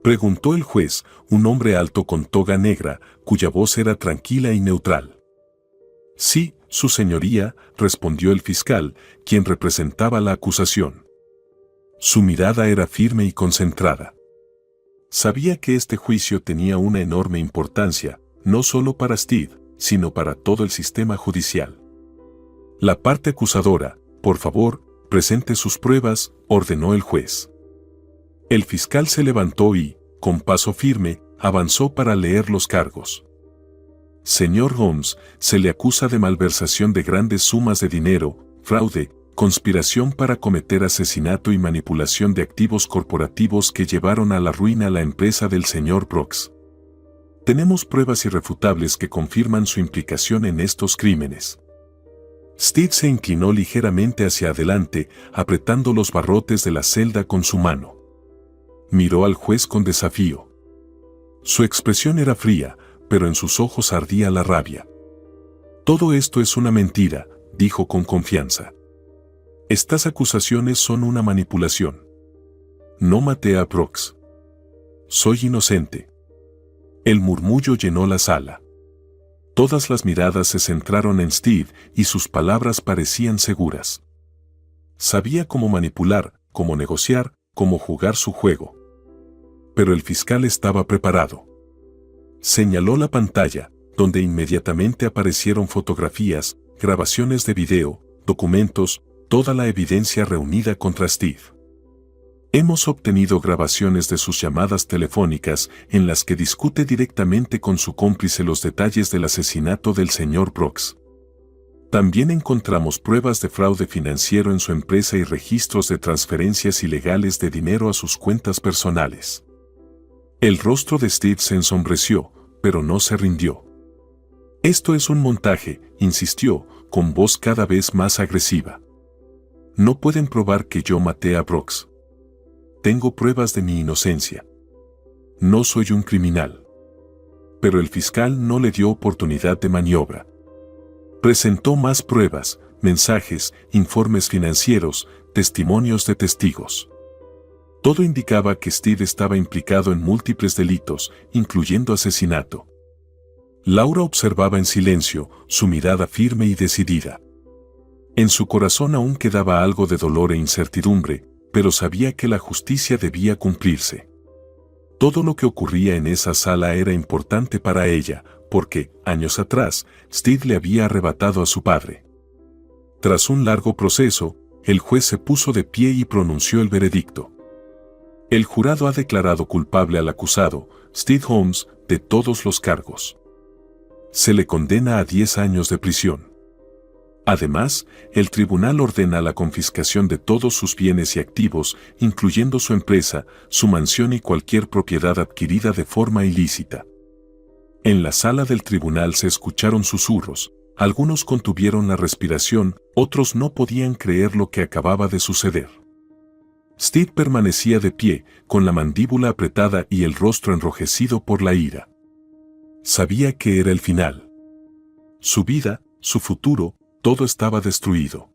preguntó el juez, un hombre alto con toga negra, cuya voz era tranquila y neutral. «Sí, su señoría», respondió el fiscal, quien representaba la acusación. Su mirada era firme y concentrada. Sabía que este juicio tenía una enorme importancia, no solo para Steve, sino para todo el sistema judicial. La parte acusadora, por favor, presente sus pruebas, ordenó el juez. El fiscal se levantó y, con paso firme, avanzó para leer los cargos. Señor Holmes, se le acusa de malversación de grandes sumas de dinero, fraude, conspiración para cometer asesinato y manipulación de activos corporativos que llevaron a la ruina a la empresa del señor Brooks. Tenemos pruebas irrefutables que confirman su implicación en estos crímenes. Steve se inclinó ligeramente hacia adelante, apretando los barrotes de la celda con su mano. Miró al juez con desafío. Su expresión era fría, pero en sus ojos ardía la rabia. «Todo esto es una mentira», dijo con confianza. «Estas acusaciones son una manipulación. No maté a Brooks. Soy inocente». El murmullo llenó la sala. Todas las miradas se centraron en Steve y sus palabras parecían seguras. Sabía cómo manipular, cómo negociar, cómo jugar su juego. Pero el fiscal estaba preparado. Señaló la pantalla, donde inmediatamente aparecieron fotografías, grabaciones de video, documentos, toda la evidencia reunida contra Steve. Hemos obtenido grabaciones de sus llamadas telefónicas en las que discute directamente con su cómplice los detalles del asesinato del señor Brooks. También encontramos pruebas de fraude financiero en su empresa y registros de transferencias ilegales de dinero a sus cuentas personales. El rostro de Steve se ensombreció, pero no se rindió. «Esto es un montaje», insistió, con voz cada vez más agresiva. «No pueden probar que yo maté a Brooks. Tengo pruebas de mi inocencia. No soy un criminal». Pero el fiscal no le dio oportunidad de maniobra. Presentó más pruebas, mensajes, informes financieros, testimonios de testigos. Todo indicaba que Steve estaba implicado en múltiples delitos, incluyendo asesinato. Laura observaba en silencio, su mirada firme y decidida. En su corazón aún quedaba algo de dolor e incertidumbre, pero sabía que la justicia debía cumplirse. Todo lo que ocurría en esa sala era importante para ella, porque, años atrás, Steve le había arrebatado a su padre. Tras un largo proceso, el juez se puso de pie y pronunció el veredicto. El jurado ha declarado culpable al acusado, Steve Holmes, de todos los cargos. Se le condena a 10 años de prisión. Además, el tribunal ordena la confiscación de todos sus bienes y activos, incluyendo su empresa, su mansión y cualquier propiedad adquirida de forma ilícita. En la sala del tribunal se escucharon susurros, algunos contuvieron la respiración, otros no podían creer lo que acababa de suceder. Steve permanecía de pie, con la mandíbula apretada y el rostro enrojecido por la ira. Sabía que era el final. Su vida, su futuro, todo estaba destruido.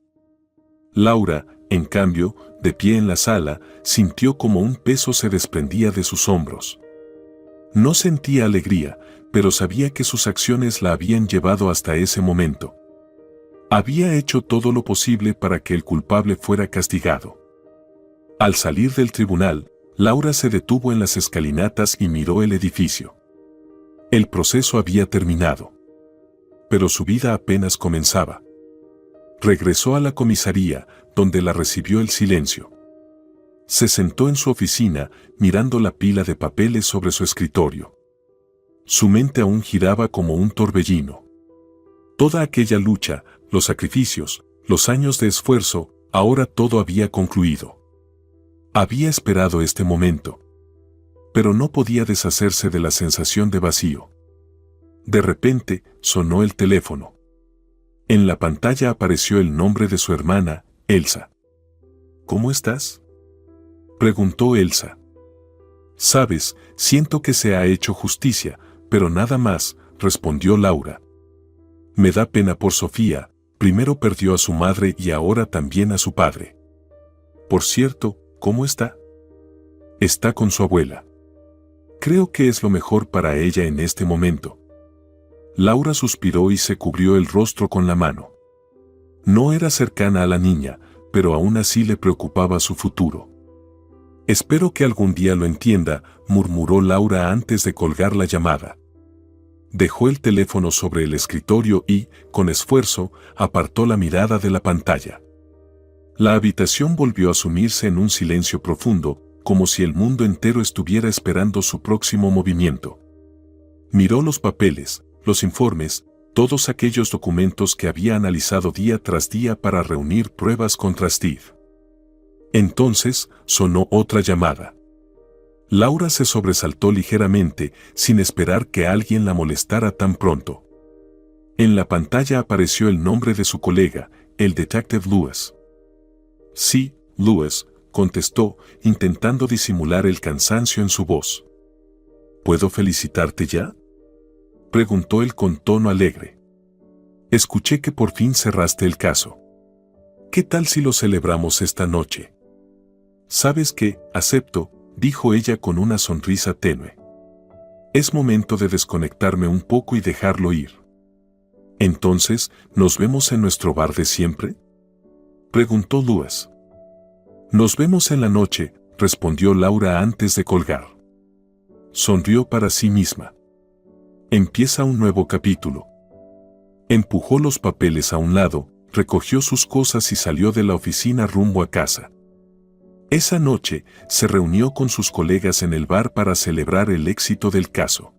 Laura, en cambio, de pie en la sala, sintió como un peso se desprendía de sus hombros. No sentía alegría, pero sabía que sus acciones la habían llevado hasta ese momento. Había hecho todo lo posible para que el culpable fuera castigado. Al salir del tribunal, Laura se detuvo en las escalinatas y miró el edificio. El proceso había terminado. Pero su vida apenas comenzaba. Regresó a la comisaría, donde la recibió el silencio. Se sentó en su oficina, mirando la pila de papeles sobre su escritorio. Su mente aún giraba como un torbellino. Toda aquella lucha, los sacrificios, los años de esfuerzo, ahora todo había concluido. Había esperado este momento. Pero no podía deshacerse de la sensación de vacío. De repente, sonó el teléfono. En la pantalla apareció el nombre de su hermana, Elsa. ¿Cómo estás?, preguntó Elsa. Sabes, siento que se ha hecho justicia, pero nada más, respondió Laura. Me da pena por Sofía, primero perdió a su madre y ahora también a su padre. Por cierto, ¿cómo está? Está con su abuela. Creo que es lo mejor para ella en este momento. Laura suspiró y se cubrió el rostro con la mano. No era cercana a la niña, pero aún así le preocupaba su futuro. Espero que algún día lo entienda, murmuró Laura antes de colgar la llamada. Dejó el teléfono sobre el escritorio y, con esfuerzo, apartó la mirada de la pantalla. La habitación volvió a sumirse en un silencio profundo, como si el mundo entero estuviera esperando su próximo movimiento. Miró los papeles, los informes, todos aquellos documentos que había analizado día tras día para reunir pruebas contra Steve. Entonces, sonó otra llamada. Laura se sobresaltó ligeramente, sin esperar que alguien la molestara tan pronto. En la pantalla apareció el nombre de su colega, el detective Lewis. Sí, Lewis, contestó, intentando disimular el cansancio en su voz. ¿Puedo felicitarte ya?, preguntó él con tono alegre. Escuché que por fin cerraste el caso. ¿Qué tal si lo celebramos esta noche? ¿Sabes qué? Acepto, dijo ella con una sonrisa tenue. Es momento de desconectarme un poco y dejarlo ir. Entonces, ¿nos vemos en nuestro bar de siempre?, preguntó Lewis. Nos vemos en la noche, respondió Laura antes de colgar. Sonrió para sí misma. Empieza un nuevo capítulo. Empujó los papeles a un lado, recogió sus cosas y salió de la oficina rumbo a casa. Esa noche, se reunió con sus colegas en el bar para celebrar el éxito del caso.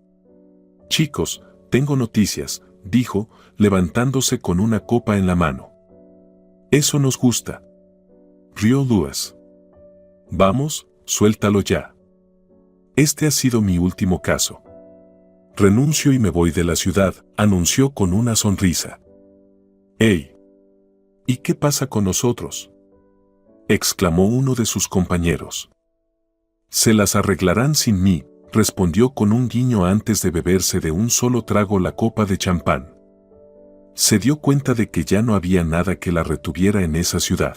Chicos, tengo noticias, dijo, levantándose con una copa en la mano. Eso nos gusta. Rió Lewis. Vamos, suéltalo ya. Este ha sido mi último caso. Renuncio y me voy de la ciudad, anunció con una sonrisa. ¡Ey! ¿Y qué pasa con nosotros?, exclamó uno de sus compañeros. Se las arreglarán sin mí, respondió con un guiño antes de beberse de un solo trago la copa de champán. Se dio cuenta de que ya no había nada que la retuviera en esa ciudad.